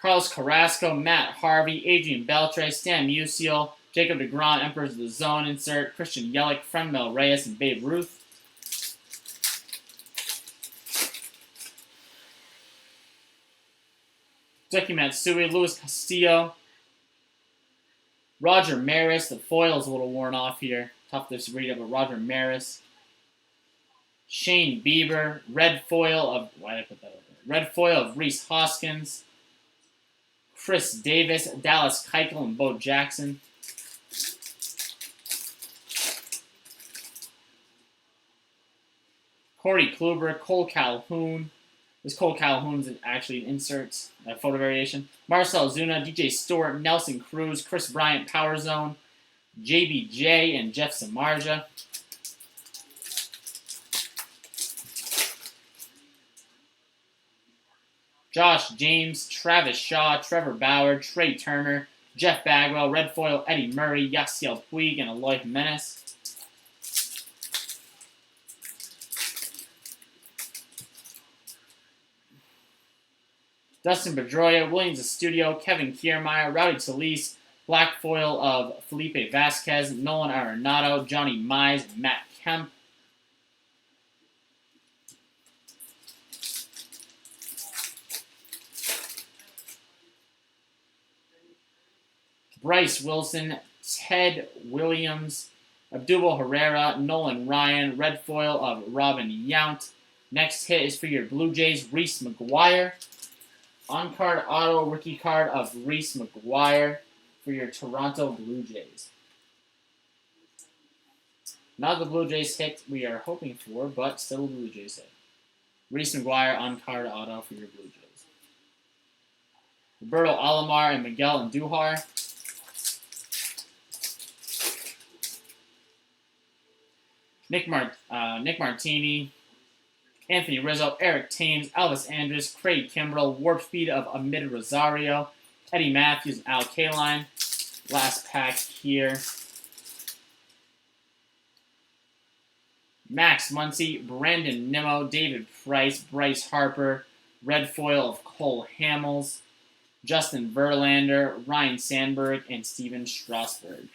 Carlos Carrasco, Matt Harvey, Adrian Beltre, Stan Musial, Jacob deGrom, Emperors of the Zone insert, Christian Yelich, Franmil Reyes, and Babe Ruth. Deki Matsui, Luis Castillo, Roger Maris. The foil is a little worn off here. Tough to read it, but Roger Maris. Shane Bieber, red foil of... Why did I put that over there? Red foil of Reese Hoskins, Chris Davis, Dallas Keuchel, and Bo Jackson. Corey Kluber, Cole Calhoun. This Cole Calhoun's actually an insert, photo variation. Marcell Ozuna, DJ Stewart, Nelson Cruz, Chris Bryant, Power Zone, JBJ, and Jeff Samardzija. Josh James, Travis Shaw, Trevor Bauer, Trey Turner, Jeff Bagwell, red foil Eddie Murray, Yasiel Puig, and Eloy Jimenez. Dustin Pedroia, Williams Estudio, Kevin Kiermaier, Rowdy Talese, black foil of Felipe Vasquez, Nolan Arenado, Johnny Mize, and Matt Kemp. Bryce Wilson, Ted Williams, Abdul Herrera, Nolan Ryan, red foil of Robin Yount. Next hit is for your Blue Jays, Reese McGuire. On-card auto rookie card of Reese McGuire for your Toronto Blue Jays. Not the Blue Jays hit we are hoping for, but still a Blue Jays hit. Reese McGuire on-card auto for your Blue Jays. Roberto Alomar and Miguel Andujar. Nick Martini, Anthony Rizzo, Eric Thames, Elvis Andrus, Craig Kimbrell, Warp Speed of Amid Rosario, Eddie Matthews, and Al Kaline. Last pack here. Max Muncy, Brandon Nimmo, David Price, Bryce Harper, red foil of Cole Hamels, Justin Verlander, Ryan Sandberg, and Steven Strasburg.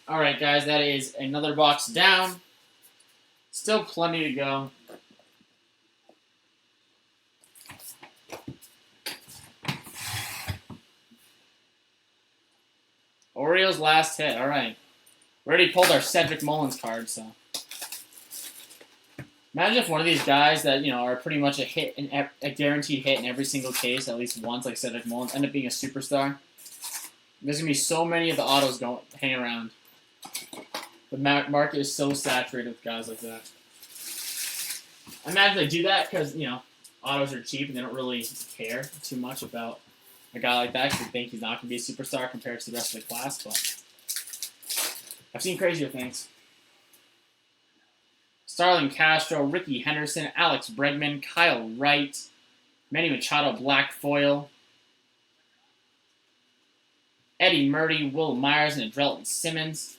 All right, guys, that is another box down. Still plenty to go. Orioles last hit. All right. We already pulled our Cedric Mullins card, so. Imagine if one of these guys that, you know, are pretty much a guaranteed hit in every single case, at least once, like Cedric Mullins, end up being a superstar. There's going to be so many of the autos hanging around. The market is so saturated with guys like that. I imagine they do that because, you know, autos are cheap and they don't really care too much about a guy like that because they think he's not going to be a superstar compared to the rest of the class. But I've seen crazier things. Starlin Castro, Ricky Henderson, Alex Bregman, Kyle Wright, Manny Machado, black foil, Eddie Murray, Will Myers, and Adrelton Simmons.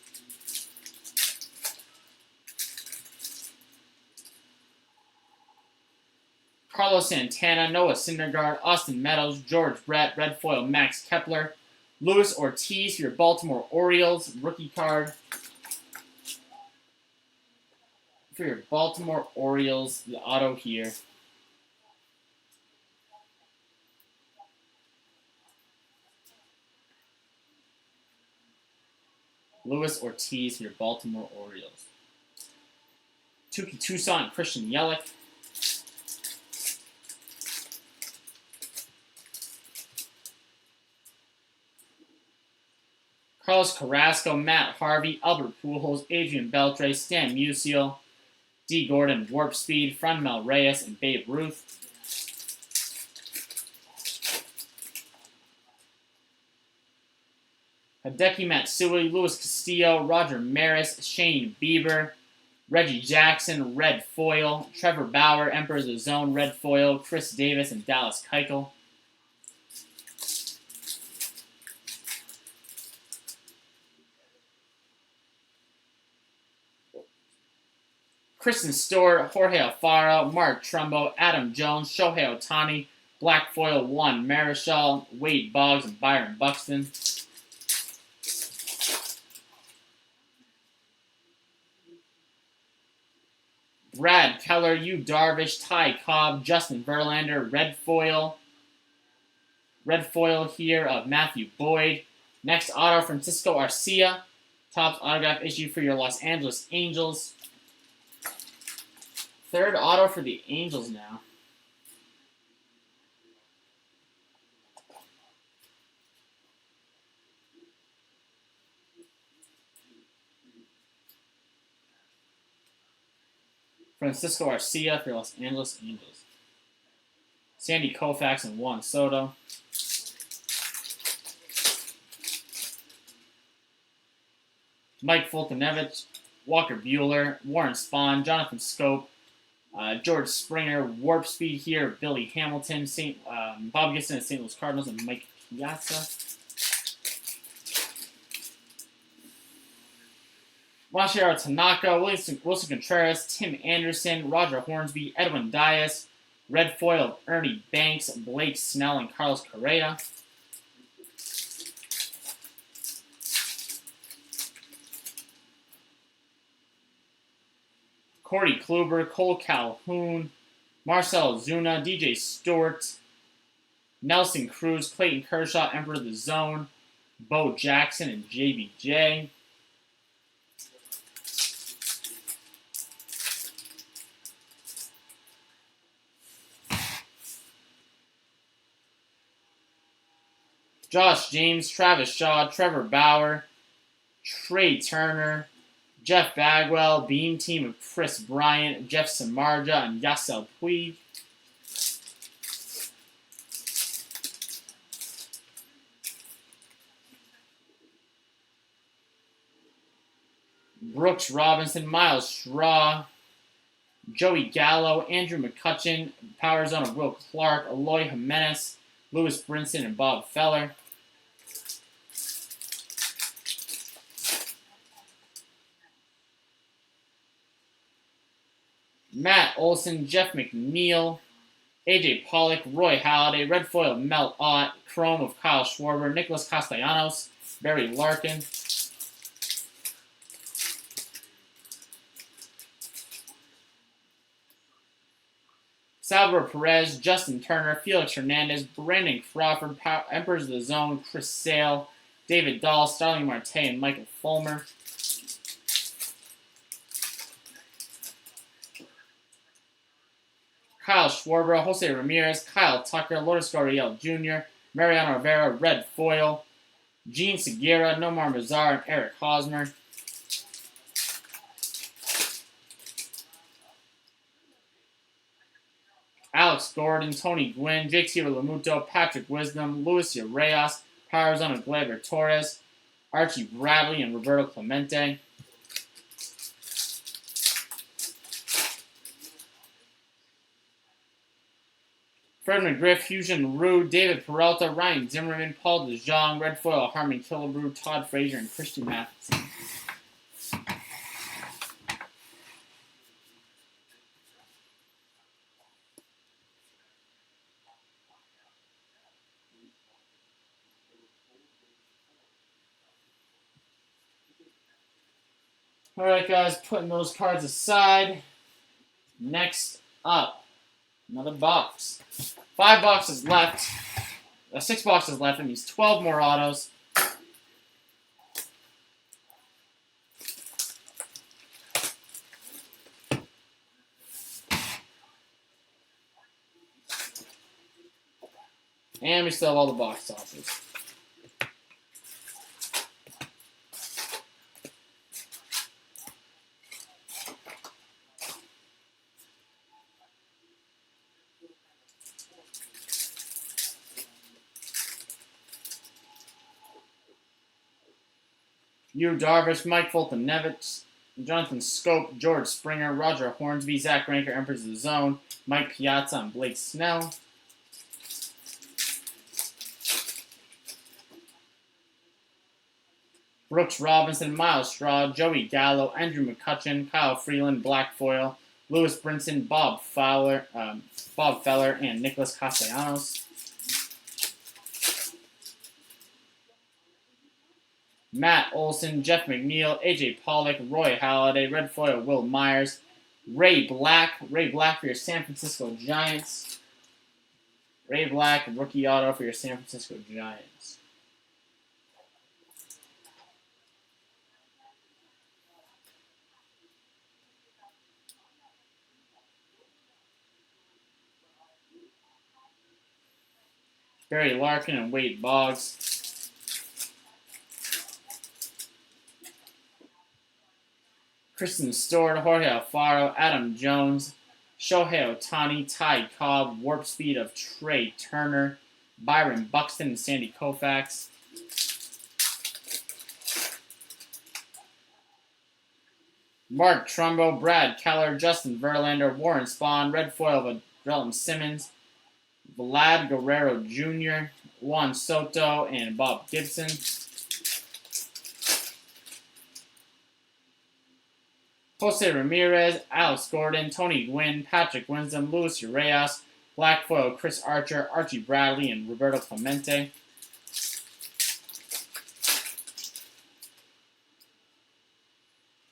Carlos Santana, Noah Syndergaard, Austin Meadows, George Brett, red foil Max Kepler, Luis Ortiz, your Baltimore Orioles, rookie card. For your Baltimore Orioles, the auto here. Luis Ortiz, your Baltimore Orioles. Tuki Toussaint, Christian Yelich. Carlos Carrasco, Matt Harvey, Albert Pujols, Adrian Beltre, Stan Musial, D. Gordon, Warp Speed, Franmil Reyes, and Babe Ruth. Hideki Matsui, Luis Castillo, Roger Maris, Shane Bieber, Reggie Jackson, red foil, Trevor Bauer, Emperor of the Zone, red foil, Chris Davis, and Dallas Keuchel. Kristen Stewart, Jorge Alfaro, Mark Trumbo, Adam Jones, Shohei Ohtani, black foil Juan Marichal, Wade Boggs, and Byron Buxton. Brad Keller, Yu Darvish, Ty Cobb, Justin Verlander, red foil. Red foil here of Matthew Boyd. Next auto, Francisco Arcia. Topps autograph issue for your Los Angeles Angels. third auto for the Angels now. Francisco Arcia for Los Angeles Angels. Sandy Koufax and Juan Soto. Mike Foltynewicz, Walker Buehler, Warren Spahn, Jonathan Scope, George Springer, Warp Speed here, Billy Hamilton, Bob Gibson at St. Louis Cardinals, and Mike Piazza. Masahiro Tanaka, Wilson Contreras, Tim Anderson, Roger Hornsby, Edwin Dias, red foil of Ernie Banks, Blake Snell, and Carlos Correa. Corey Kluber, Cole Calhoun, Marcell Ozuna, DJ Stewart, Nelson Cruz, Clayton Kershaw, Emperor of the Zone, Bo Jackson, and JBJ. Josh James, Travis Shaw, Trevor Bauer, Trey Turner, Jeff Bagwell, Beam Team of Chris Bryant, Jeff Samardzija, and Yasiel Puig. Brooks Robinson, Miles Straw, Joey Gallo, Andrew McCutchen, Power Zone of Will Clark, Eloy Jimenez, Lewis Brinson, and Bob Feller. Matt Olson, Jeff McNeil, AJ Pollock, Roy Halladay, red foil of Mel Ott, chrome of Kyle Schwarber, Nicholas Castellanos, Barry Larkin. Salvador Perez, Justin Turner, Felix Hernandez, Brandon Crawford, Emperors of the Zone, Chris Sale, David Dahl, Starling Marte, and Michael Fulmer. Kyle Schwarber, Jose Ramirez, Kyle Tucker, Lourdes Gurriel Jr., Mariano Rivera, red foil, Gene Segura, Nomar Mazar, and Eric Hosmer. Alex Gordon, Tony Gwynn, Jake Lamuto, Patrick Wisdom, Luis Urias, Power Zone of Gleyber Torres, Archie Bradley, and Roberto Clemente. Fred McGriff, Fusion Rue, David Peralta, Ryan Zimmerman, Paul DeJong, red foil Harmon Killebrew, Todd Frazier, and Christian Matheson. Alright guys, putting those cards aside. Next up, another box. 5 boxes left. 6 boxes left. That means 12 more autos. And we still have all the box tosses. Yu Darvish, Mike Foltynewicz, Jonathan Scope, George Springer, Roger Hornsby, Zach Ranker, Emperors of the Zone, Mike Piazza, and Blake Snell. Brooks Robinson, Miles Straw, Joey Gallo, Andrew McCutchen, Kyle Freeland, Black Foil, Lewis Brinson, Bob Feller, and Nicholas Castellanos. Matt Olson, Jeff McNeil, AJ Pollock, Roy Halladay, red foil Will Myers, Ray Black for your San Francisco Giants. Ray Black, rookie auto for your San Francisco Giants. Barry Larkin and Wade Boggs. Kristen Stewart, Jorge Alfaro, Adam Jones, Shohei Ohtani, Ty Cobb, Warp Speed of Trey Turner, Byron Buxton, and Sandy Koufax. Mark Trumbo, Brad Keller, Justin Verlander, Warren Spahn, red foil of Adrelin Simmons, Vlad Guerrero Jr., Juan Soto, and Bob Gibson. Jose Ramirez, Alex Gordon, Tony Gwynn, Patrick Wisdom, Luis Urias, black foil Chris Archer, Archie Bradley, and Roberto Clemente.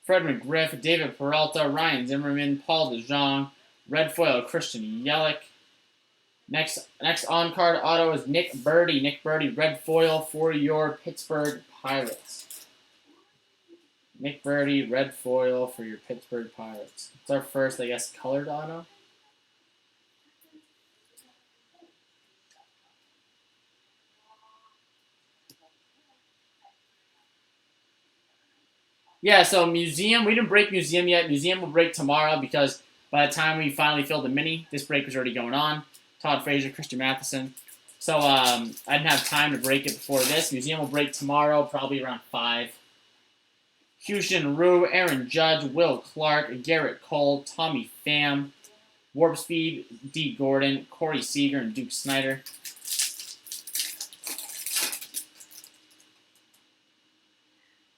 Fred McGriff, David Peralta, Ryan Zimmerman, Paul DeJong, red foil Christian Yelich. Next on card auto is Nick Birdie. Nick Birdie, red foil for your Pittsburgh Pirates. Nick Birdie, red foil for your Pittsburgh Pirates. It's our first, I guess, colored auto. Yeah, so Museum, we didn't break Museum yet. Museum will break tomorrow because by the time we finally filled the mini, this break was already going on. Todd Frazier, Christian Matheson. So I didn't have time to break it before this. Museum will break tomorrow, probably around 5. Houston Rue, Aaron Judge, Will Clark, Garrett Cole, Tommy Pham, Warp Speed, D. Gordon, Corey Seager, and Duke Snyder.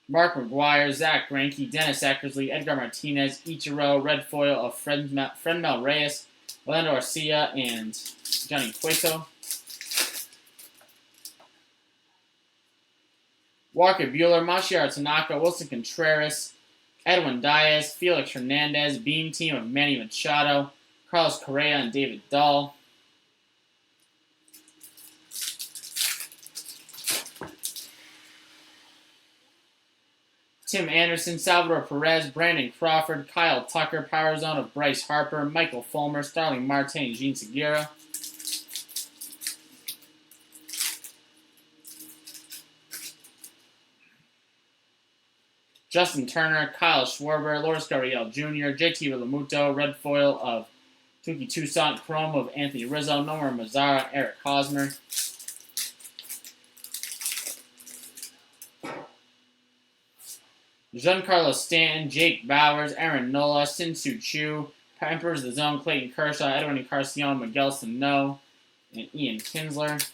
Mark McGuire, Zach Greinke, Dennis Eckersley, Edgar Martinez, Ichiro, red foil of Frenmel Reyes, Orlando Arcia, and Johnny Cueto. Walker Buehler, Masahiro Tanaka, Wilson Contreras, Edwin Diaz, Felix Hernandez, Beam Team of Manny Machado, Carlos Correa, and David Dahl. Tim Anderson, Salvador Perez, Brandon Crawford, Kyle Tucker, Power Zone of Bryce Harper, Michael Fulmer, Starling Marte, and Jean Segura. Justin Turner, Kyle Schwarber, Lourdes Gurriel Jr., JT Realmuto, red foil of Tuki Toussaint, chrome of Anthony Rizzo, Nomar Mazara, Eric Hosmer. Giancarlo Stanton, Jake Bowers, Aaron Nola, Sin-Soo Choo, Emperors of the Zone, Clayton Kershaw, Edwin Encarnacion, Miguel Sano, and Ian Kinsler.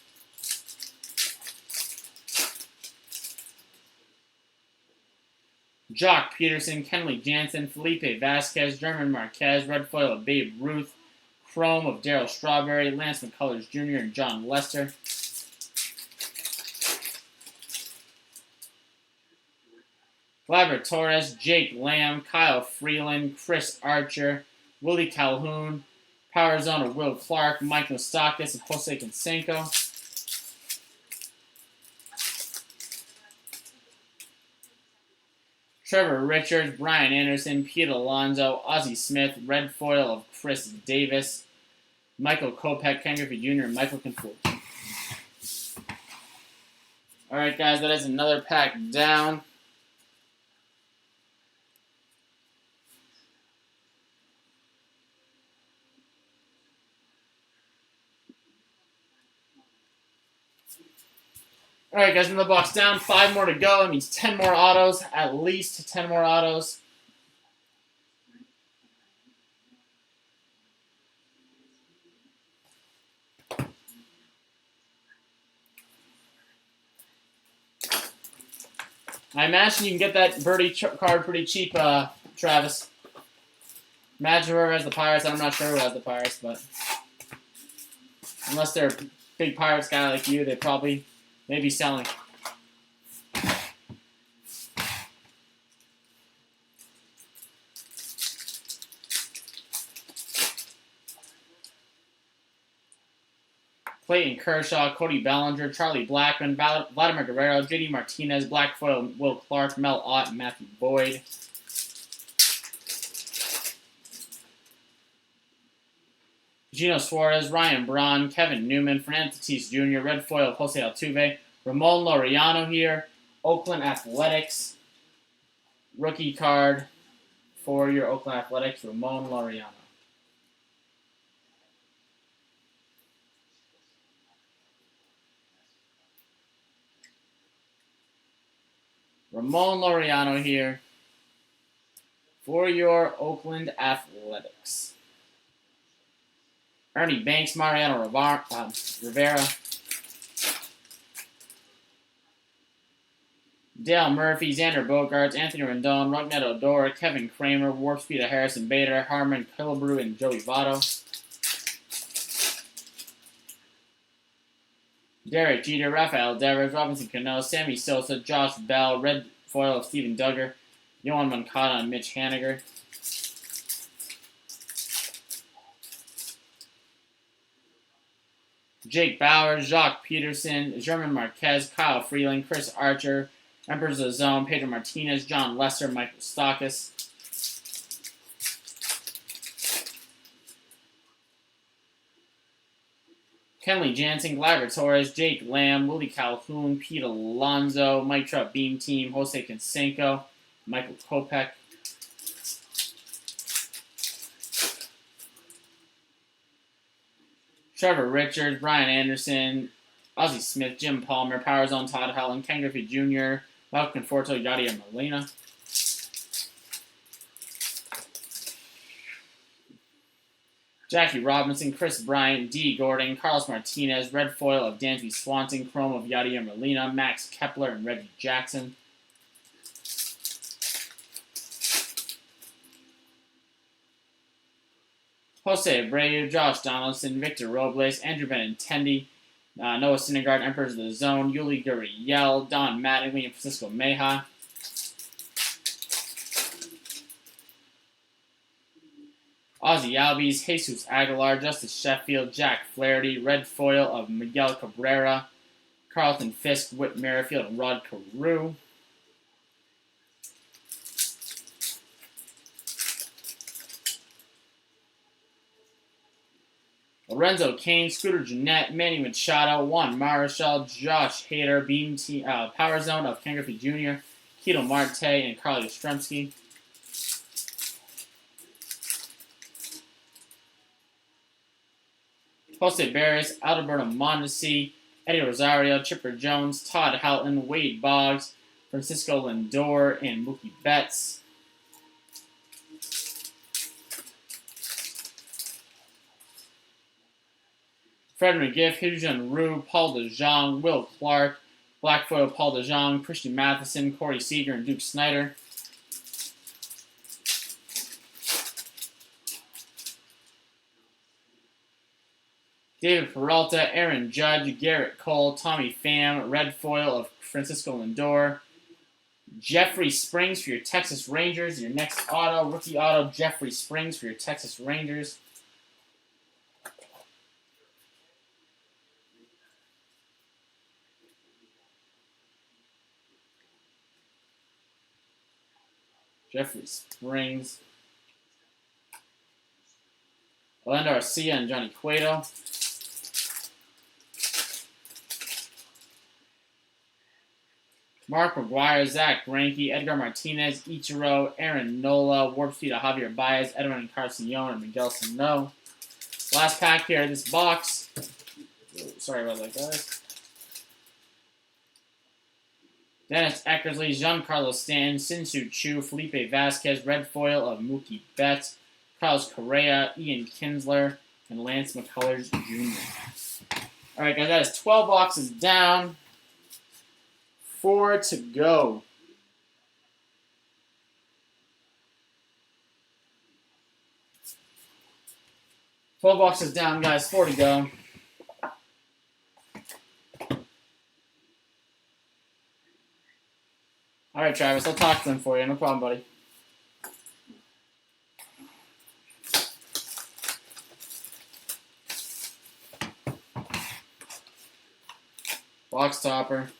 Jock Peterson, Kenley Jansen, Felipe Vasquez, German Marquez, red foil of Babe Ruth, chrome of Darryl Strawberry, Lance McCullers Jr., and John Lester. Gleyber Torres, Jake Lamb, Kyle Freeland, Chris Archer, Willie Calhoun, Power Zone of Will Clark, Mike Moustakas, and Jose Canseco. Trevor Richards, Brian Anderson, Pete Alonso, Ozzie Smith, red foil of Chris Davis, Michael Kopech, Ken Griffey Jr., and Michael Conforto. Alright guys, that is another pack down. Alright guys, another box down, 5 more to go. That means 10 more autos, at least 10 more autos. I imagine you can get that birdie card pretty cheap, Travis. Imagine whoever has the Pirates. I'm not sure who has the Pirates, but unless they're a big Pirates guy like you, they probably may be selling. Clayton Kershaw, Cody Bellinger, Charlie Blackmon, Vladimir Guerrero, JD Martinez, Black Foil, Will Clark, Mel Ott, and Matthew Boyd. Gino Suarez, Ryan Braun, Kevin Newman, Fernando Tatis Jr., red foil of Jose Altuve, Ramon Laureano here, Oakland Athletics, rookie card for your Oakland Athletics, Ramon Laureano. Ramon Laureano here for your Oakland Athletics. Ernie Banks, Mariano Rivera, Dale Murphy, Xander Bogaerts, Anthony Rendon, Rougned Odor, Kevin Kramer, Warp Speed of Harrison Bader, Harmon Killebrew, and Joey Votto. Derek Jeter, Rafael Devers, Robinson Cano, Sammy Sosa, Josh Bell, red foil of Steven Duggar, Yohan Moncada, and Mitch Haniger. Jake Bauers, Jacques Peterson, German Marquez, Kyle Freeland, Chris Archer, Emperors of the Zone, Pedro Martinez, John Lesser, Michael Stockus. Kenley Jansen, Gleyber Torres, Jake Lamb, Willie Calhoun, Pete Alonso, Mike Trout Beam Team, Jose Canseco, Michael Kopech. Trevor Richards, Brian Anderson, Ozzie Smith, Jim Palmer, Power Zone, Todd Helen, Ken Griffey Jr., Malcolm Conforto, Yadier Molina. Jackie Robinson, Chris Bryant, D. Gordon, Carlos Martinez, red foil of Dansby Swanson, chrome of Yadier Molina, Max Kepler, and Reggie Jackson. Jose Abreu, Josh Donaldson, Victor Robles, Andrew Benintendi, Noah Syndergaard, Emperors of the Zone, Yuli Gurriel, Don Mattingly, and Francisco Meja. Ozzie Albies, Jesus Aguilar, Justice Sheffield, Jack Flaherty, red foil of Miguel Cabrera, Carlton Fisk, Whit Merrifield, and Rod Carew. Lorenzo Cain, Scooter Gennett, Manny Machado, Juan Marichal, Josh Hader, Beam Team, Power Zone of Ken Griffey Jr., Keto Marte, and Carly Yastrzemski. Jose Barris, Alberto Mondesi, Eddie Rosario, Chipper Jones, Todd Helton, Wade Boggs, Francisco Lindor, and Mookie Betts. Fred McGiff, Hyun Rue, Paul DeJong, Will Clark, black foil Paul DeJong, Christian Matheson, Corey Seager, and Duke Snider. David Peralta, Aaron Judge, Garrett Cole, Tommy Pham, red foil of Francisco Lindor. Jeffrey Springs for your Texas Rangers. Your next auto, rookie auto, Jeffrey Springs for your Texas Rangers. Jeffrey Springs. Orlando Arcia and Johnny Cueto. Mark McGuire, Zach Greinke, Edgar Martinez, Ichiro, Aaron Nola, Warp Speed of Javier Baez, Edwin Carcion, and Miguel Sano. Last pack here of this box. Sorry about that, guys. Dennis Eckersley, Giancarlo Stanton, Shin-Soo Choo, Felipe Vasquez, red foil of Mookie Betts, Carlos Correa, Ian Kinsler, and Lance McCullers Jr. All right, guys, that is 12 boxes down. 4 to go. Twelve boxes down, guys. 4 to go. All right, Travis. I'll talk to them for you. No problem, buddy. Box topper.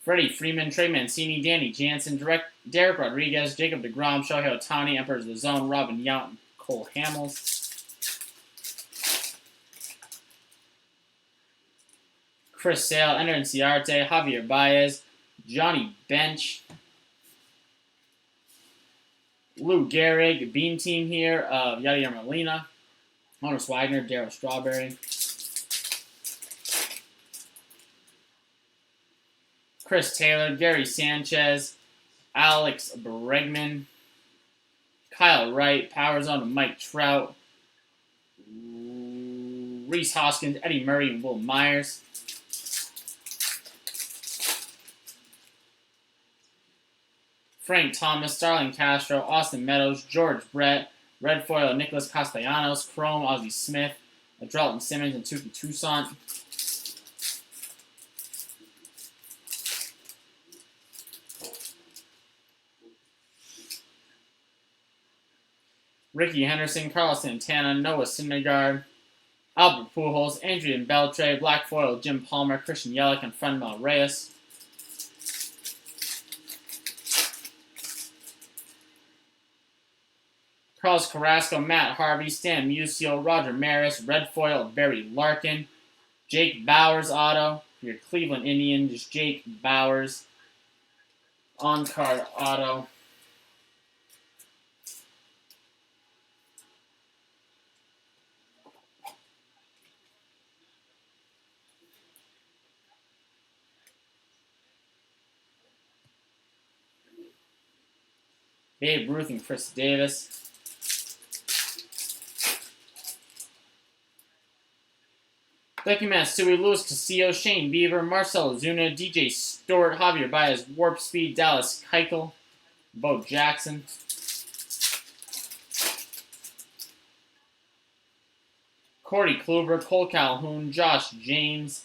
Freddie Freeman, Trey Mancini, Danny Jansen, Derek Rodriguez, Jacob DeGrom, Shohei Ohtani, Emperors of the Zone, Robin Yount, and Cole Hamels. Chris Sale, Ender Inciarte, Javier Baez, Johnny Bench, Lou Gehrig, Beam Team here, Yadier Molina, Honus Wagner, Darryl Strawberry, Chris Taylor, Gary Sanchez, Alex Bregman, Kyle Wright, Power Zone, Mike Trout, Reese Hoskins, Eddie Murray, and Will Myers. Frank Thomas, Starlin Castro, Austin Meadows, George Brett, Red Foil, Nicholas Castellanos, Chrome, Ozzie Smith, Adrelton Simmons, and Tuki Toussaint. Ricky Henderson, Carlos Santana, Noah Syndergaard, Albert Pujols, Adrian Beltre, Black Foil, Jim Palmer, Christian Yelich, and Franmil Reyes. Carlos Carrasco, Matt Harvey, Stan Musial, Roger Maris, Red Foil, Barry Larkin, Jake Bowers auto. For your Cleveland Indians, Jake Bowers. On-card auto. Babe Ruth and Chris Davis. Becky Matsui, Luis Castillo, Shane Bieber, Marcell Ozuna, DJ Stewart, Javier Baez, Warp Speed, Dallas Keuchel, Bo Jackson. Corey Kluber, Cole Calhoun, Josh James,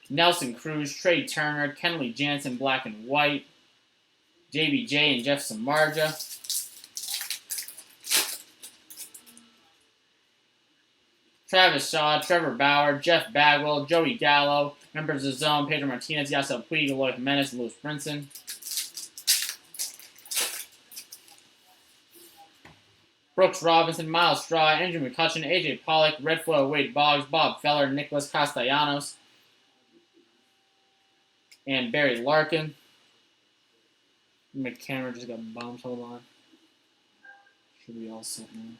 Nelson Cruz, Trey Turner, Kenley Jansen, Black and White, JBJ and Jeff Samardzija. Travis Shaw, Trevor Bauer, Jeff Bagwell, Joey Gallo, Members of the Zone, Pedro Martinez, Yasiel Puig, Eloy Jimenez, and Lewis Brinson. Brooks Robinson, Miles Straw, Andrew McCutchen, AJ Pollock, Red Foil, Wade Boggs, Bob Feller, Nicholas Castellanos, and Barry Larkin. My camera just got bumped. Hold on. Should be all set now.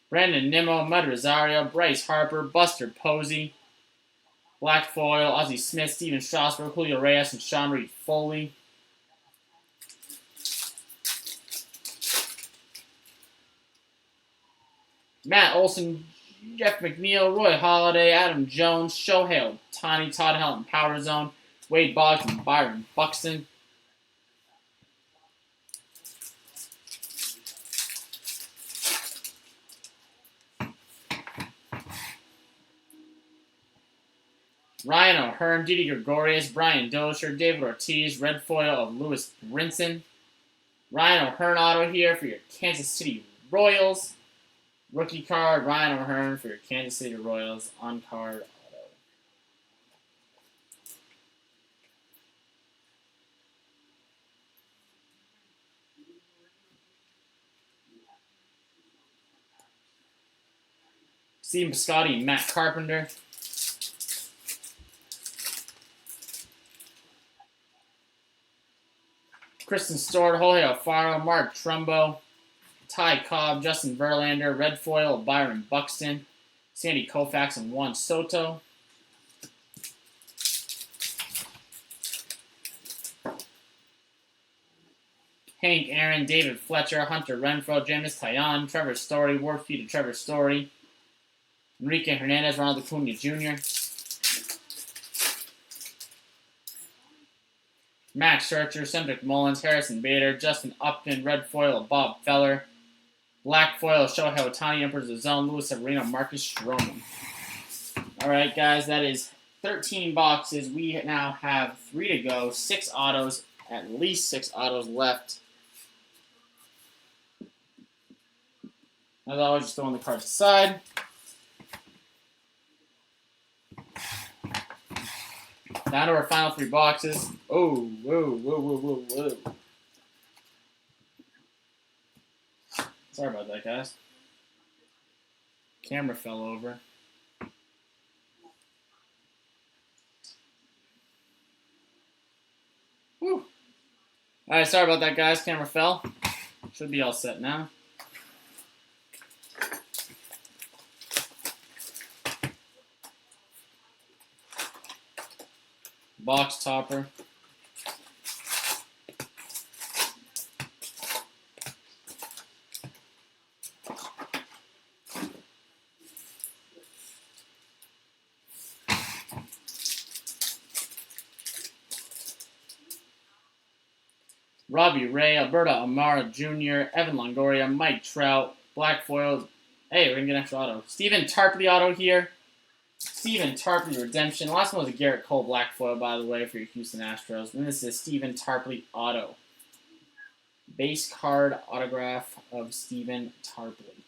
Brandon Nimmo, Mud Rosario, Bryce Harper, Buster Posey, Black Foil, Ozzie Smith, Steven Strasburg, Julio Reyes, and Sean Reed Foley. Matt Olson, Jeff McNeil, Roy Halladay, Adam Jones, Shohei Ohtani, Todd Helton, Power Zone, Wade Boggs, and Byron Buxton. Ryan O'Hearn, Didi Gregorius, Brian Dozier, David Ortiz, Red Foil of Lewis Brinson. Ryan O'Hearn auto here for your Kansas City Royals. Rookie card, Ryan O'Hearn for your Kansas City Royals on-card auto. Steven Piscotty and Matt Carpenter. Kristen Stewart, Jorge Alfaro, Mark Trumbo, Ty Cobb, Justin Verlander, Red Foil, Byron Buxton, Sandy Koufax, and Juan Soto. Hank Aaron, David Fletcher, Hunter Renfroe, James Taillon, Trevor Story, Warfield to Trevor Story, Enrique Hernandez, Ronald Acuna Jr., Max Scherzer, Cedric Mullins, Harrison Bader, Justin Upton, Red Foil of Bob Feller, Black Foil of Shohei Ohtani, Emperors of the Zone, Luis Severino, Marcus Stroman. Alright, guys, that is 13 boxes. We now have 3 to go, 6 autos, at least 6 autos left. As always, just throwing the cards aside. Down to our final 3 boxes. Oh, whoa, whoa, whoa, whoa, whoa. Sorry about that, guys. Camera fell over. Whew. Alright, sorry about that, guys. Camera fell. Should be all set now. Box topper. Robbie Ray, Alberto Amara Jr., Evan Longoria, Mike Trout, Black Foil. Hey, we're going to get an extra auto. Stephen Tarpley auto here. Stephen Tarpley redemption. Last one was a Garrett Cole Black Foil, by the way, for your Houston Astros. And this is Stephen Tarpley auto. Base card autograph of Stephen Tarpley.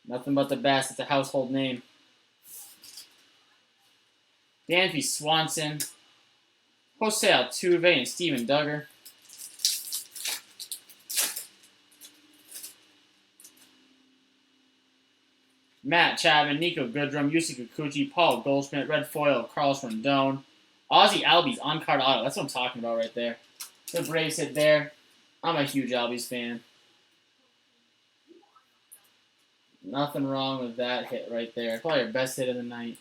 Nothing but the best. It's a household name. Dansby Swanson, Jose Altuve, and Steven Duggar. Matt Chapman, Nico Goodrum, Yusei Kikuchi, Paul Goldschmidt, Red Foil, Carlos Rendon. Ozzie Albies on-card auto. That's what I'm talking about right there. The Braves hit there. I'm a huge Albies fan. Nothing wrong with that hit right there. Probably your best hit of the night.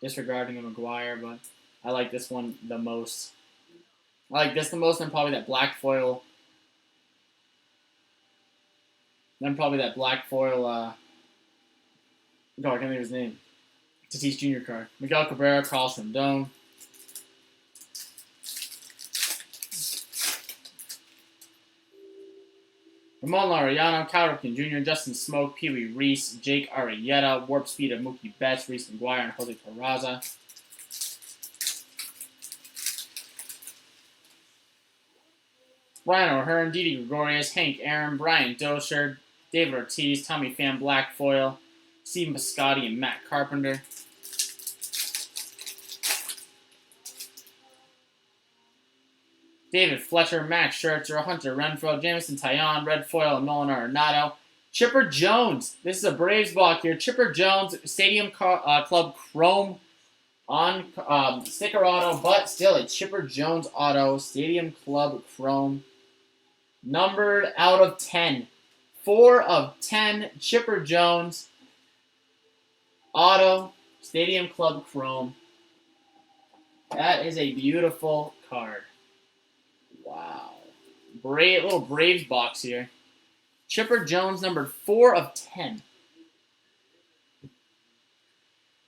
Disregarding a McGuire, but I like this one the most. I like this the most, and probably that black foil. Then probably that black foil, I can't think of his name. Tatis Jr. card. Miguel Cabrera, Carlos Rendon. Ramon Laureano, Cal Ripken Jr., Justin Smoke, Pee Wee Reese, Jake Arrieta, Warp Speed of Mookie Betts, Reese McGuire, and Jose Peraza. Ryan O'Hearn, Didi Gregorius, Hank Aaron, Brian Dozier, David Ortiz, Tommy Pham Black Foil, Stephen Piscotty, and Matt Carpenter. David Fletcher, Max Scherzer, Hunter Renfroe, Jameson Taillon, Red Foil, and Nolan Arenado. Chipper Jones. This is a Braves block here. Chipper Jones, Stadium Club Chrome on sticker auto, but still a Chipper Jones auto. Stadium Club Chrome. Numbered out of 10. 4 of 10. Chipper Jones auto. Stadium Club Chrome. That is a beautiful card. Wow. Little Braves box here. Chipper Jones, numbered 4 of 10.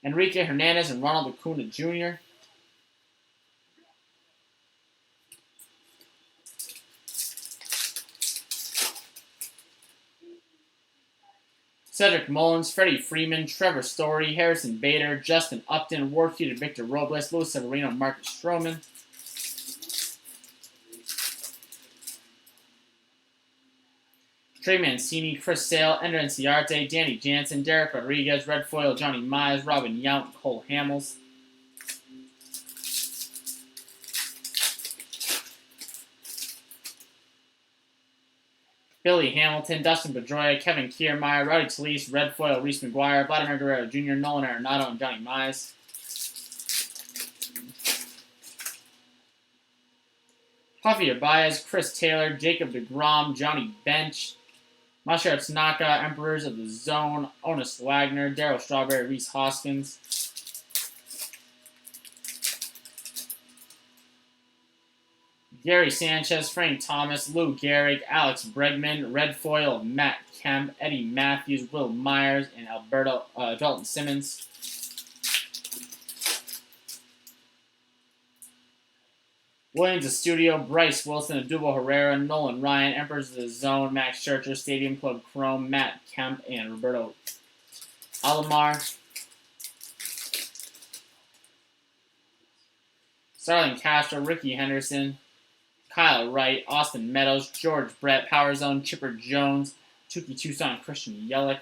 Enrique Hernandez and Ronald Acuna Jr. Cedric Mullins, Freddie Freeman, Trevor Story, Harrison Bader, Justin Upton, Warfield, Victor Robles, Luis Severino, Marcus Stroman. Trey Mancini, Chris Sale, Ender Inciarte, Danny Jansen, Derek Rodriguez, Red Foil, Johnny Mize, Robin Yount, Cole Hamels. Billy Hamilton, Dustin Pedroia, Kevin Kiermaier, Rowdy Talese, Red Foil, Reese McGuire, Vladimir Guerrero Jr., Nolan Arenado, and Johnny Mize. Javier Baez, Chris Taylor, Jacob deGrom, Johnny Bench, Masahiro Tanaka, Emperors of the Zone, Honus Wagner, Darryl Strawberry, Reese Hoskins. Gary Sanchez, Frank Thomas, Lou Gehrig, Alex Bregman, Red Foil, Matt Kemp, Eddie Matthews, Will Myers, and Dalton Simmons. Williams of Studio, Bryce Wilson, Adubo Herrera, Nolan Ryan, Emperors of the Zone, Max Scherzer, Stadium Club Chrome, Matt Kemp, and Roberto Alomar. Starlin Castro, Ricky Henderson, Kyle Wright, Austin Meadows, George Brett, Power Zone, Chipper Jones, Tuki Tucson, and Christian Yelich.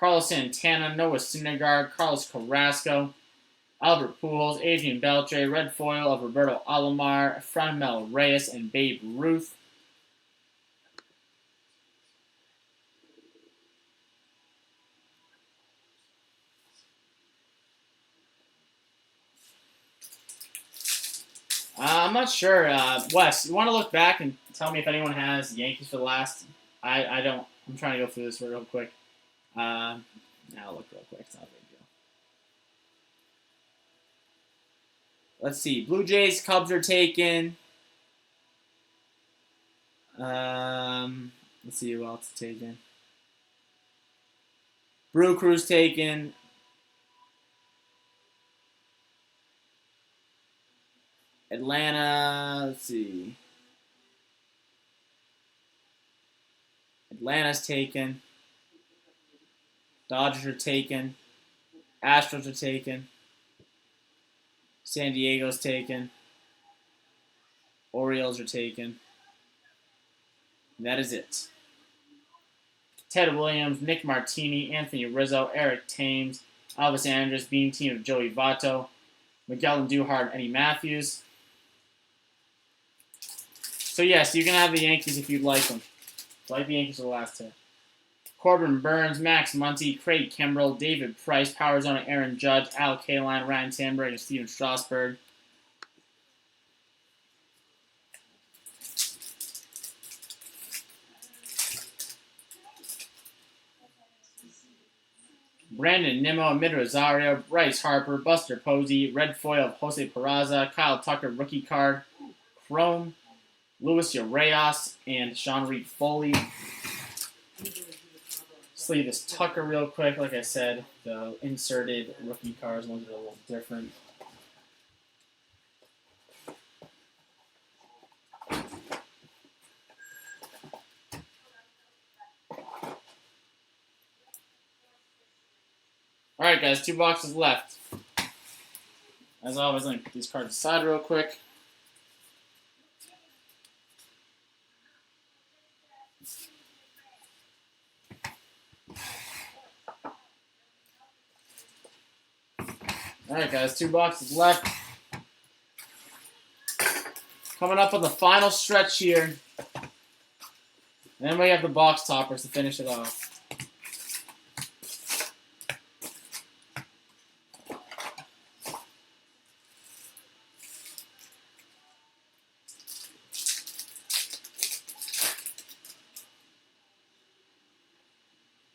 Carlos Santana, Noah Syndergaard, Carlos Carrasco, Albert Pujols, Adrian Beltre, red foil of Roberto Alomar, Franmil Reyes, and Babe Ruth. I'm not sure. Wes, you want to look back and tell me if anyone has Yankees for the last? I don't. I'm trying to go through this real quick. Now I'll look real quick. It's not a big deal. Let's see. Blue Jays, Cubs are taken. Let's see who else is taken. Brew Crew's taken. Atlanta, let's see. Atlanta's taken. Dodgers are taken. Astros are taken. San Diego's taken. Orioles are taken. And that is it. Ted Williams, Nick Martini, Anthony Rizzo, Eric Thames, Elvis Andrus, Beam Team of Joey Votto, Miguel Andujar, Eddie Matthews. So yes, you can have the Yankees if you'd like them. I like the Yankees for the last two. Corbin Burns, Max Muncy, Craig Kimbrell, David Price, Power Zone, Aaron Judge, Al Kaline, Ryan Sandberg, and Steven Strasburg. Brandon Nimmo, Amid Rosario, Bryce Harper, Buster Posey, red foil of Jose Peraza, Kyle Tucker, rookie card, Chrome, Luis Urias, and Sean Reed Foley. Sleeve this Tucker real quick. Like I said, the inserted rookie cards, ones are a little different. Alright guys, 2 boxes left. As always, let me put these cards aside real quick. Alright guys, 2 boxes left. Coming up on the final stretch here. And then we have the box toppers to finish it off.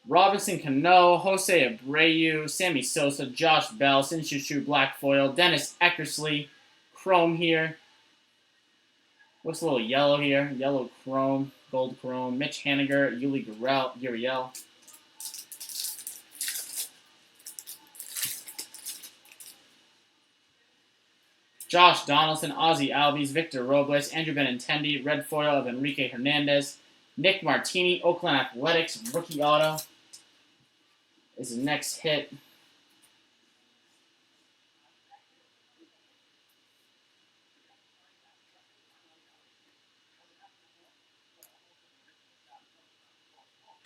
Robinson Cano, Jose Abreu, Sammy Sosa, Josh Bell, Shin-Shu Black Foil, Dennis Eckersley, Chrome here. Looks a little yellow here. Yellow Chrome, Gold Chrome, Mitch Haniger, Yuli Gurriel. Josh Donaldson, Ozzie Albies, Victor Robles, Andrew Benintendi, red foil of Enrique Hernandez, Nick Martini, Oakland Athletics, rookie auto is the next hit.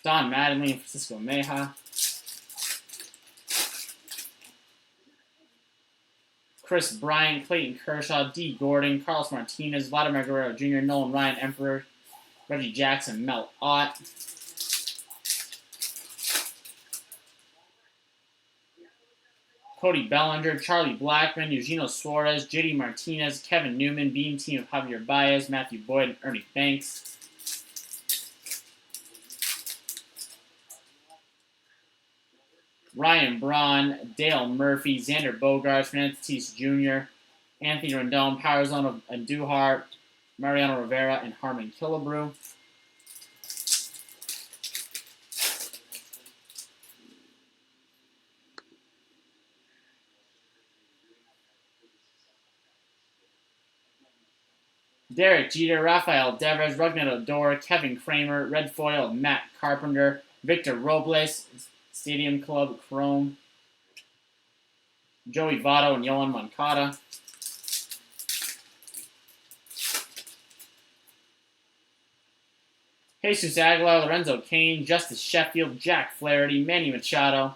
Don Mattingly and Francisco Meja. Chris Bryant, Clayton Kershaw, D. Gordon, Carlos Martinez, Vladimir Guerrero Jr., Nolan Ryan Emperor, Reggie Jackson, Mel Ott. Cody Bellinger, Charlie Blackmon, Eugenio Suarez, JD Martinez, Kevin Newman, Beam Team of Javier Baez, Matthew Boyd, and Ernie Banks. Ryan Braun, Dale Murphy, Xander Bogaerts, Fernando Tatis Jr., Anthony Rendon, Power Zone of Andujar, Mariano Rivera, and Harmon Killebrew. Derek Jeter, Rafael Devers, Rougned Odor, Kevin Kramer, red foil of Matt Carpenter, Victor Robles, Stadium Club Chrome, Joey Votto, and Yohan Moncada. Jesus Aguilar, Lorenzo Kane, Justice Sheffield, Jack Flaherty, Manny Machado,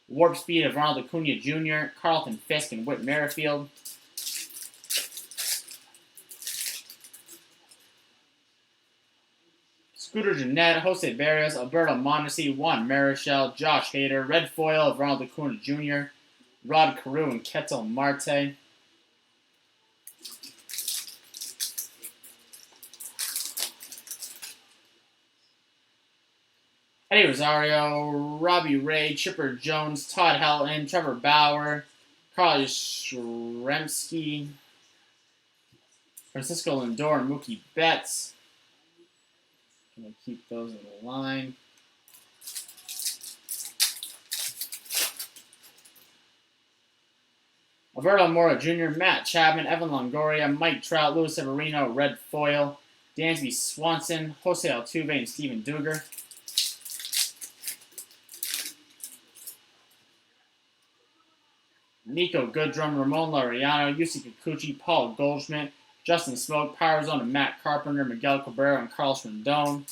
Warp Speed of Ronald Acuna Jr., Carlton Fisk, and Whit Merrifield. Scooter Gennett, Jose Barrios, Alberto Mondesi, Juan Marichal, Josh Hader, Red Foil of Ronald Acuna Jr., Rod Carew, and Ketel Marte. Eddie Rosario, Robbie Ray, Chipper Jones, Todd Helton, Trevor Bauer, Carl Yastrzemski, Francisco Lindor, and Mookie Betts. I'm going to keep those in the line. Alberto Mora Jr., Matt Chapman, Evan Longoria, Mike Trout, Luis Severino, Red Foil, Dansby Swanson, Jose Altuve, and Steven Duger. Nico Goodrum, Ramon Laureano, Yusei Kikuchi, Paul Goldschmidt, Justin Smoke, Power Zone, and Matt Carpenter, Miguel Cabrera, and Carlos Rendon.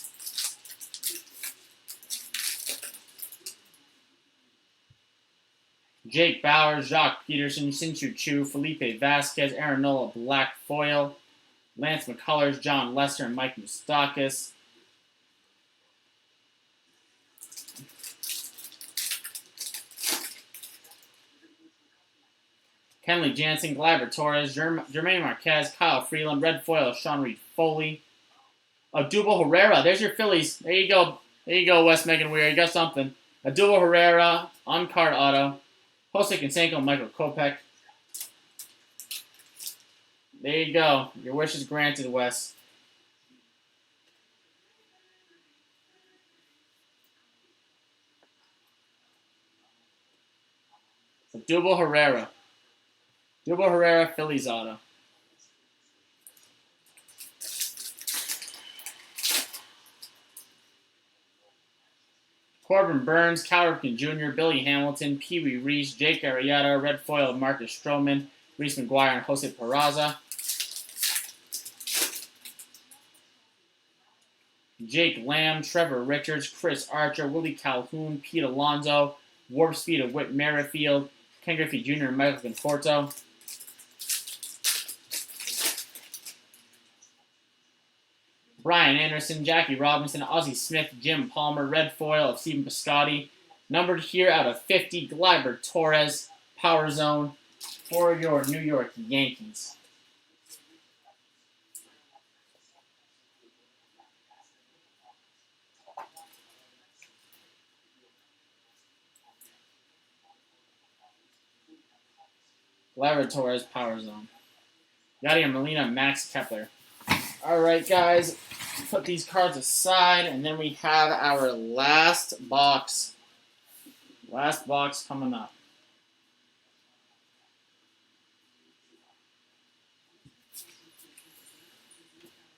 Jake Bauer, Jacques Peterson, Shin-Soo Choo, Felipe Vasquez, Aaron Nola, Black Foil, Lance McCullers, John Lester, and Mike Moustakas. Kenley Jansen, Gleyber Torres, Jermaine Marquez, Kyle Freeland, Red Foil, Sean Reed Foley. Odubel Herrera, there's your Phillies. There you go. There you go, Wes Megan Weir. You got something. Odubel Herrera, on-card auto. Jose Canseco, Michael Kopech. There you go. Your wish is granted, Wes. Odubel Herrera. Odubel Herrera, Phillies auto. Corbin Burns, Cal Ripken Jr., Billy Hamilton, Pee Wee Reese, Jake Arrieta, Red Foil, Marcus Stroman, Reese McGuire, and Jose Peraza. Jake Lamb, Trevor Richards, Chris Archer, Willie Calhoun, Pete Alonso, Warp Speed of Whit Merrifield, Ken Griffey Jr., and Michael Conforto. Brian Anderson, Jackie Robinson, Ozzie Smith, Jim Palmer, Red Foil of Stephen Piscotty. Numbered here out of 50, Gleyber Torres, Power Zone for your New York Yankees. Gleyber Torres, Power Zone. Yadier Molina, Max Kepler. All right, guys. Put these cards aside, and then we have our last box. Last box coming up.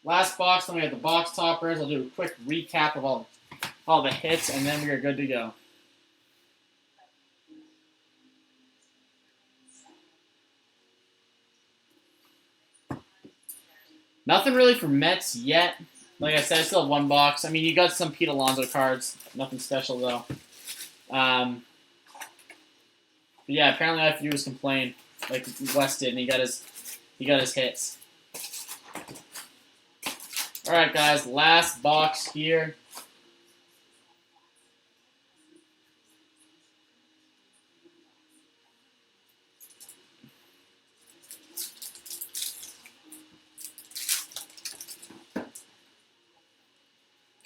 Last box, then we have the box toppers. I'll do a quick recap of all the hits, and then we are good to go. Nothing really for Mets yet. Like I said, I still have one box. I mean, you got some Pete Alonso cards. Nothing special, though. But yeah, apparently all I have to do is complain, like West did, and he got his hits. All right, guys, last box here.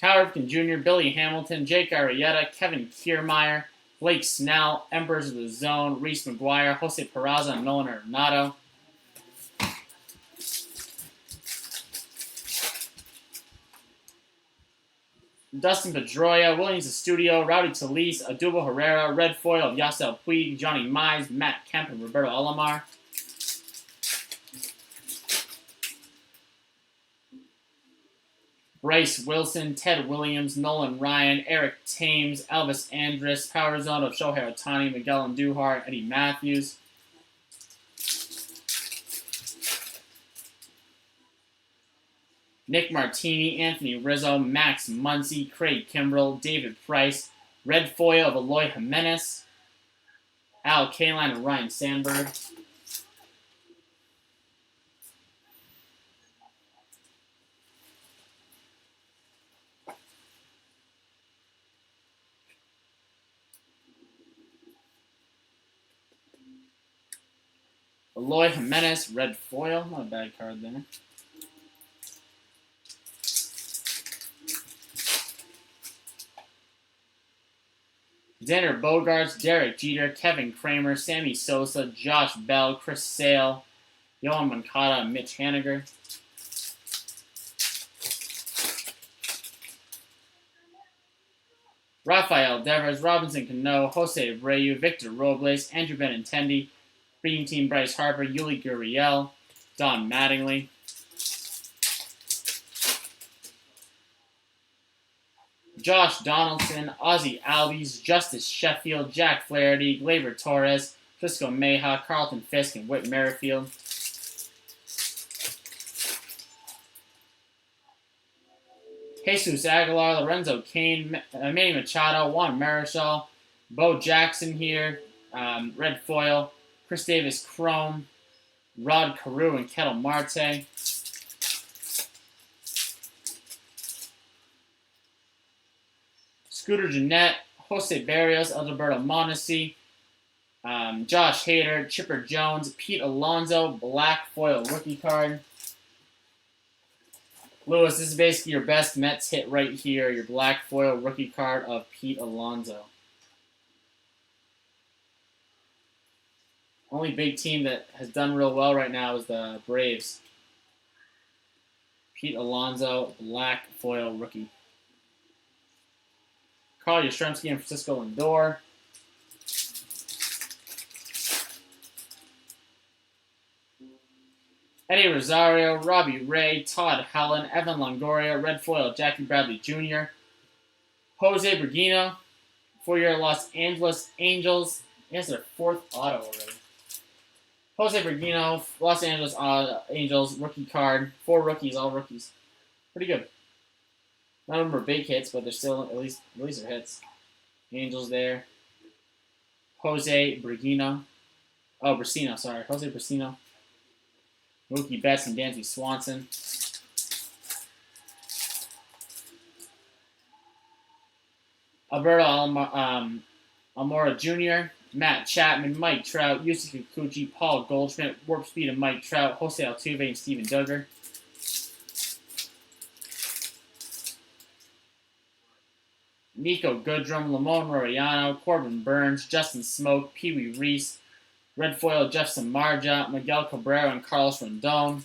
Cal Ripken Jr., Billy Hamilton, Jake Arrieta, Kevin Kiermaier, Blake Snell, Emperors of the Zone, Reese McGuire, Jose Peraza, and Nolan Arenado. Dustin Pedroia, Williams Studio, Rowdy Talese, Odubel Herrera, Red Foil of Yasiel Puig, Johnny Mize, Matt Kemp, and Roberto Alomar. Bryce Wilson, Ted Williams, Nolan Ryan, Eric Thames, Elvis Andrus, Power Zone of Shohei Ohtani, Miguel Andujar, Eddie Matthews. Nick Martini, Anthony Rizzo, Max Muncy, Craig Kimbrell, David Price, red foil of Eloy Jimenez, Al Kaline, and Ryan Sandberg. Eloy Jimenez, red foil. Not a bad card there. Xander Bogaerts, Derek Jeter, Kevin Kramer, Sammy Sosa, Josh Bell, Chris Sale, Yohan Moncada, and Mitch Haniger. Rafael Devers, Robinson Cano, Jose Abreu, Victor Robles, Andrew Benintendi, Green Team Bryce Harper, Yuli Gurriel, Don Mattingly. Josh Donaldson, Ozzie Albies, Justice Sheffield, Jack Flaherty, Gleyber Torres, Frisco Mayha, Carlton Fisk, and Whit Merrifield. Jesus Aguilar, Lorenzo Cain, Manny Machado, Juan Marichal, Bo Jackson here, red foil, Chris Davis Chrome, Rod Carew, and Ketel Marte. Scooter Gennett, Jose Barrios, Alberto Mondesi, Josh Hader, Chipper Jones, Pete Alonso, black foil rookie card. Lewis, this is basically your best Mets hit right here, your black foil rookie card of Pete Alonso. Only big team that has done real well right now is the Braves. Pete Alonso, black foil rookie. Carl Yastrzemski and Francisco Lindor. Eddie Rosario, Robbie Ray, Todd Helen, Evan Longoria, red foil Jackie Bradley Jr. Jose Bergino, 4-year Los Angeles Angels. He has their 4th auto already. Jose Bergino, Los Angeles Angels, rookie card. 4 rookies, all rookies. Pretty good. None of them are big hits, but they're still, at least they're hits. The Angels there. Jose Bergino. Oh, Brasino, sorry. Jose Brasino. Mookie Betts and Dansby Swanson. Alberto Almora Jr., Matt Chapman, Mike Trout, Yusei Kikuchi, Paul Goldschmidt, Warp Speed and Mike Trout, Jose Altuve, and Steven Duggar. Nico Goodrum, Lamone Laureano, Corbin Burns, Justin Smoke, Pee Wee Reese, red foil Jeff Samardzija, Miguel Cabrera, and Carlos Rondon.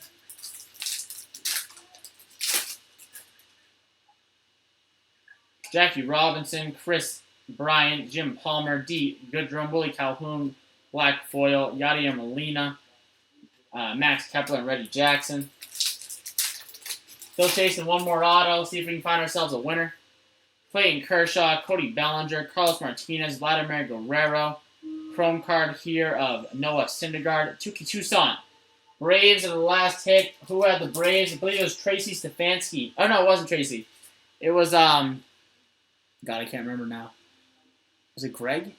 Jackie Robinson, Chris Bryant, Jim Palmer, D. Goodrum, Willie Calhoun, black foil, Yadier Molina, Max Kepler, and Reggie Jackson. Still chasing one more auto, see if we can find ourselves a winner. Clayton Kershaw, Cody Bellinger, Carlos Martinez, Vladimir Guerrero. Chrome card here of Noah Syndergaard. Tuki Toussaint. Braves are the last hit. Who had the Braves? I believe it was Tracy Stefanski. Oh, no, it wasn't Tracy. It was, God, I can't remember now. Was it Greg?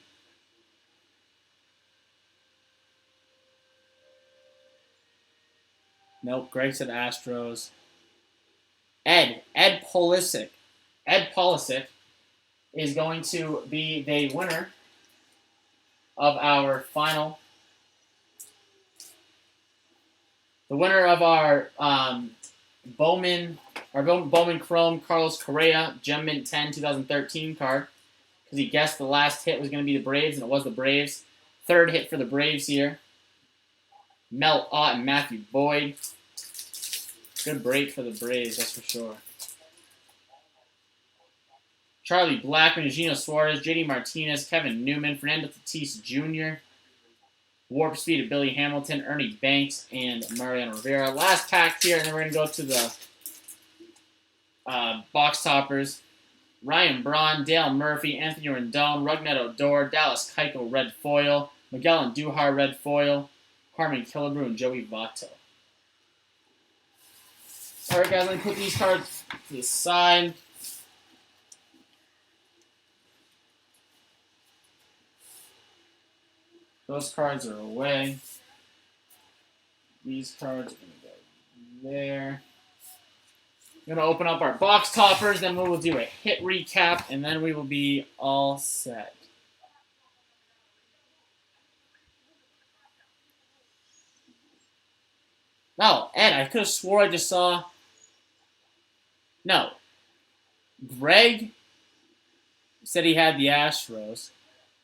Nope, Greg said Astros. Ed Polisic. Ed Polisic is going to be the winner of our final. The winner of our Bowman Chrome Carlos Correa Gem Mint 10 2013 card, because he guessed the last hit was going to be the Braves, and it was the Braves. 3rd hit for the Braves here. Mel Ott and Matthew Boyd. Good break for the Braves, that's for sure. Charlie Blackmon, Eugenio Suarez, JD Martinez, Kevin Newman, Fernando Tatis Jr., Warp Speed of Billy Hamilton, Ernie Banks, and Mariano Rivera. Last pack here, and then we're going to go to the box toppers. Ryan Braun, Dale Murphy, Anthony Rendon, Rougned Odor, Dallas Keuchel, red foil, Miguel Andujar, red foil, Harmon Killebrew, and Joey Votto. All right, guys, let me put these cards to the side. Those cards are away. These cards are going to go there. We're going to open up our box toppers, then we will do a hit recap, and then we will be all set. Oh, Ed, I could have swore I just saw... No. Greg said he had the Astros.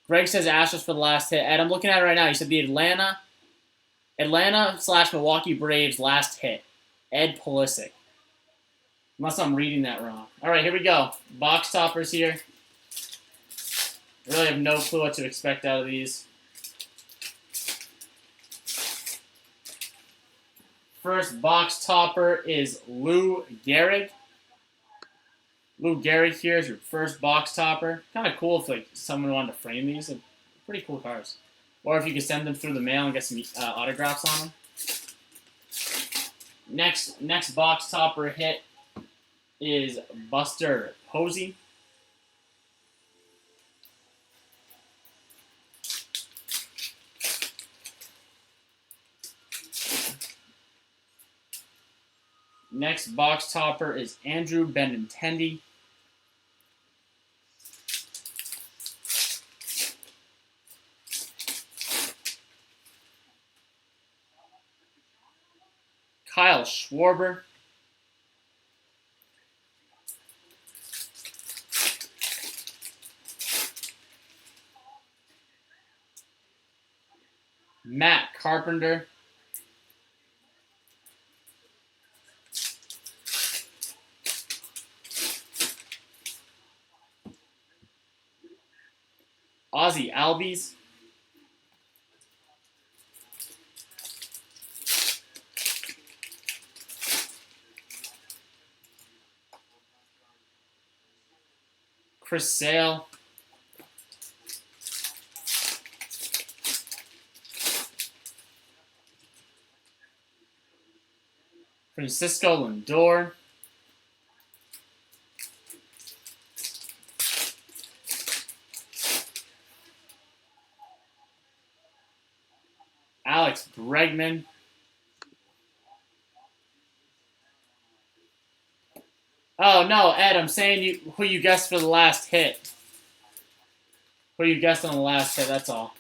Greg says Astros for the last hit. Ed, I'm looking at it right now. He said the Atlanta/Milwaukee Braves last hit. Ed Pulisic. Unless I'm reading that wrong. All right, here we go. Box toppers here. I really have no clue what to expect out of these. First box topper is Lou Gehrig. Lou Gehrig here is your first box topper. Kind of cool if like someone wanted to frame these. They're pretty cool cards. Or if you could send them through the mail and get some autographs on them. Next box topper hit is Buster Posey. Next box topper is Andrew Benintendi. Kyle Schwarber. Matt Carpenter. Ozzy Albies. Chris Sale. Francisco Lindor. Alex Bregman. Oh, no, Ed, I'm saying who you guessed for the last hit. Who you guessed on the last hit, that's all.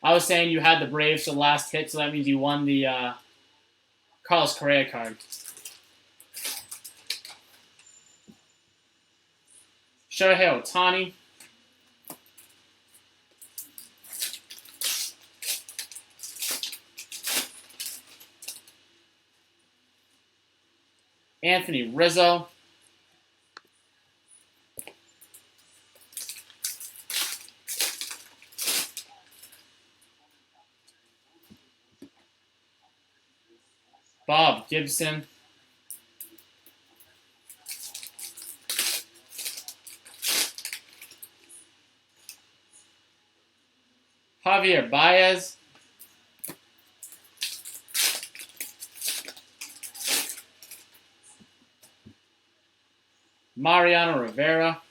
I was saying you had the Braves for the last hit, so that means you won the Carlos Correa card. Shohei Ohtani. Anthony Rizzo. Bob Gibson. Javier Baez. Mariano Rivera.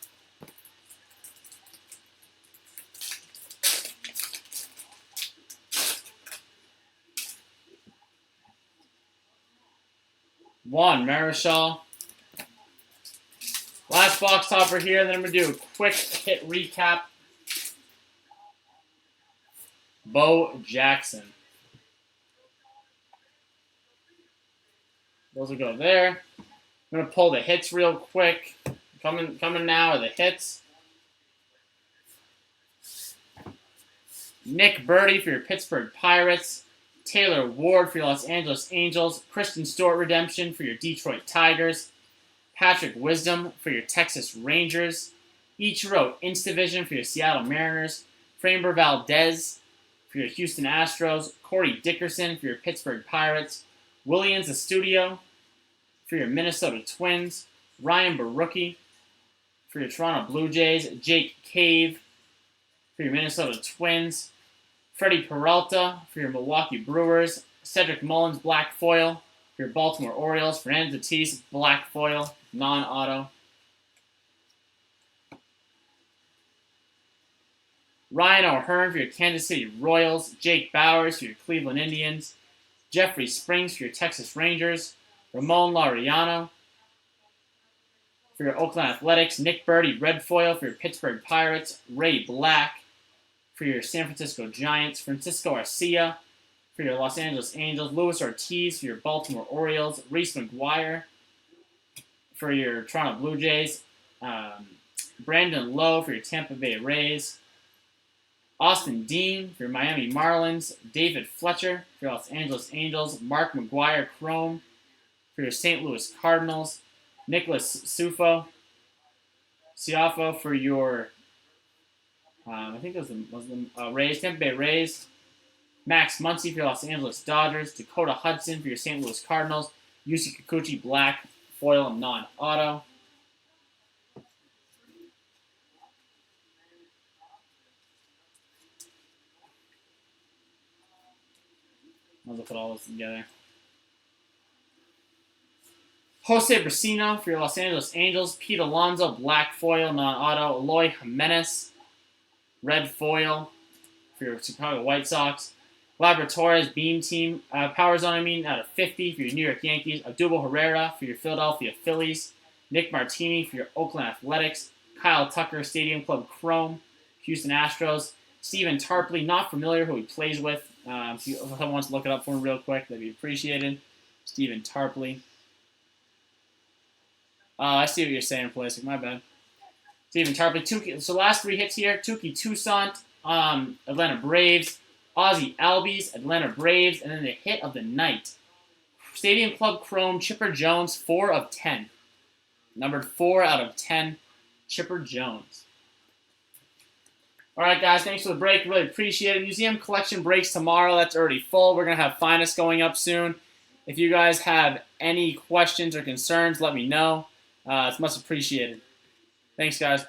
Juan Marichal. Last box topper here, then I'm going to do a quick hit recap. Bo Jackson. Those will go there. I'm going to pull the hits real quick. Coming now are the hits. Nick Birdie for your Pittsburgh Pirates. Taylor Ward for your Los Angeles Angels. Kristen Stewart redemption for your Detroit Tigers. Patrick Wisdom for your Texas Rangers. Ichiro Instavision for your Seattle Mariners. Framber Valdez for your Houston Astros. Corey Dickerson for your Pittsburgh Pirates. Williams Estudio for your Minnesota Twins. Ryan Barucki for your Toronto Blue Jays. Jake Cave for your Minnesota Twins. Freddie Peralta for your Milwaukee Brewers. Cedric Mullins Black Foil For your Baltimore Orioles, Fernando Tatis, black foil, non-auto. Ryan O'Hearn for your Kansas City Royals, Jake Bowers for your Cleveland Indians, Jeffrey Springs for your Texas Rangers, Ramon Laureano for your Oakland Athletics, Nick Birdie red foil for your Pittsburgh Pirates, Ray Black for your San Francisco Giants, Francisco Arcia for your Los Angeles Angels, Luis Ortiz for your Baltimore Orioles, Reese McGuire for your Toronto Blue Jays, Brandon Lowe for your Tampa Bay Rays, Austin Dean for your Miami Marlins, David Fletcher for your Los Angeles Angels, Mark McGuire Chrome for your St. Louis Cardinals, Nicholas Ciafo for your, I think it was the Rays, Tampa Bay Rays, Max Muncy for your Los Angeles Dodgers, Dakota Hudson for your St. Louis Cardinals, Yusei Kikuchi black foil non-auto. I'll put all this together. Jose Brasino for your Los Angeles Angels, Pete Alonso black foil non-auto, Eloy Jimenez red foil for your Chicago White Sox, Laboratories Beam Team Power Zone out of 50 for your New York Yankees, Odubel Herrera for your Philadelphia Phillies, Nick Martini for your Oakland Athletics, Kyle Tucker Stadium Club Chrome, Houston Astros, Stephen Tarpley, not familiar who he plays with. If someone wants to look it up for him real quick, that'd be appreciated. Stephen Tarpley. I see what you're saying, Pulisic. My bad. Stephen Tarpley. So last three hits here. Touki Toussaint, Atlanta Braves. Ozzie Albies, Atlanta Braves. And then the hit of the night. Stadium Club Chrome, Chipper Jones, 4 of 10. Numbered 4 out of 10, Chipper Jones. All right, guys, thanks for the break. Really appreciate it. Museum collection breaks tomorrow. That's already full. We're going to have Finest going up soon. If you guys have any questions or concerns, let me know. It's much appreciated. Thanks, guys.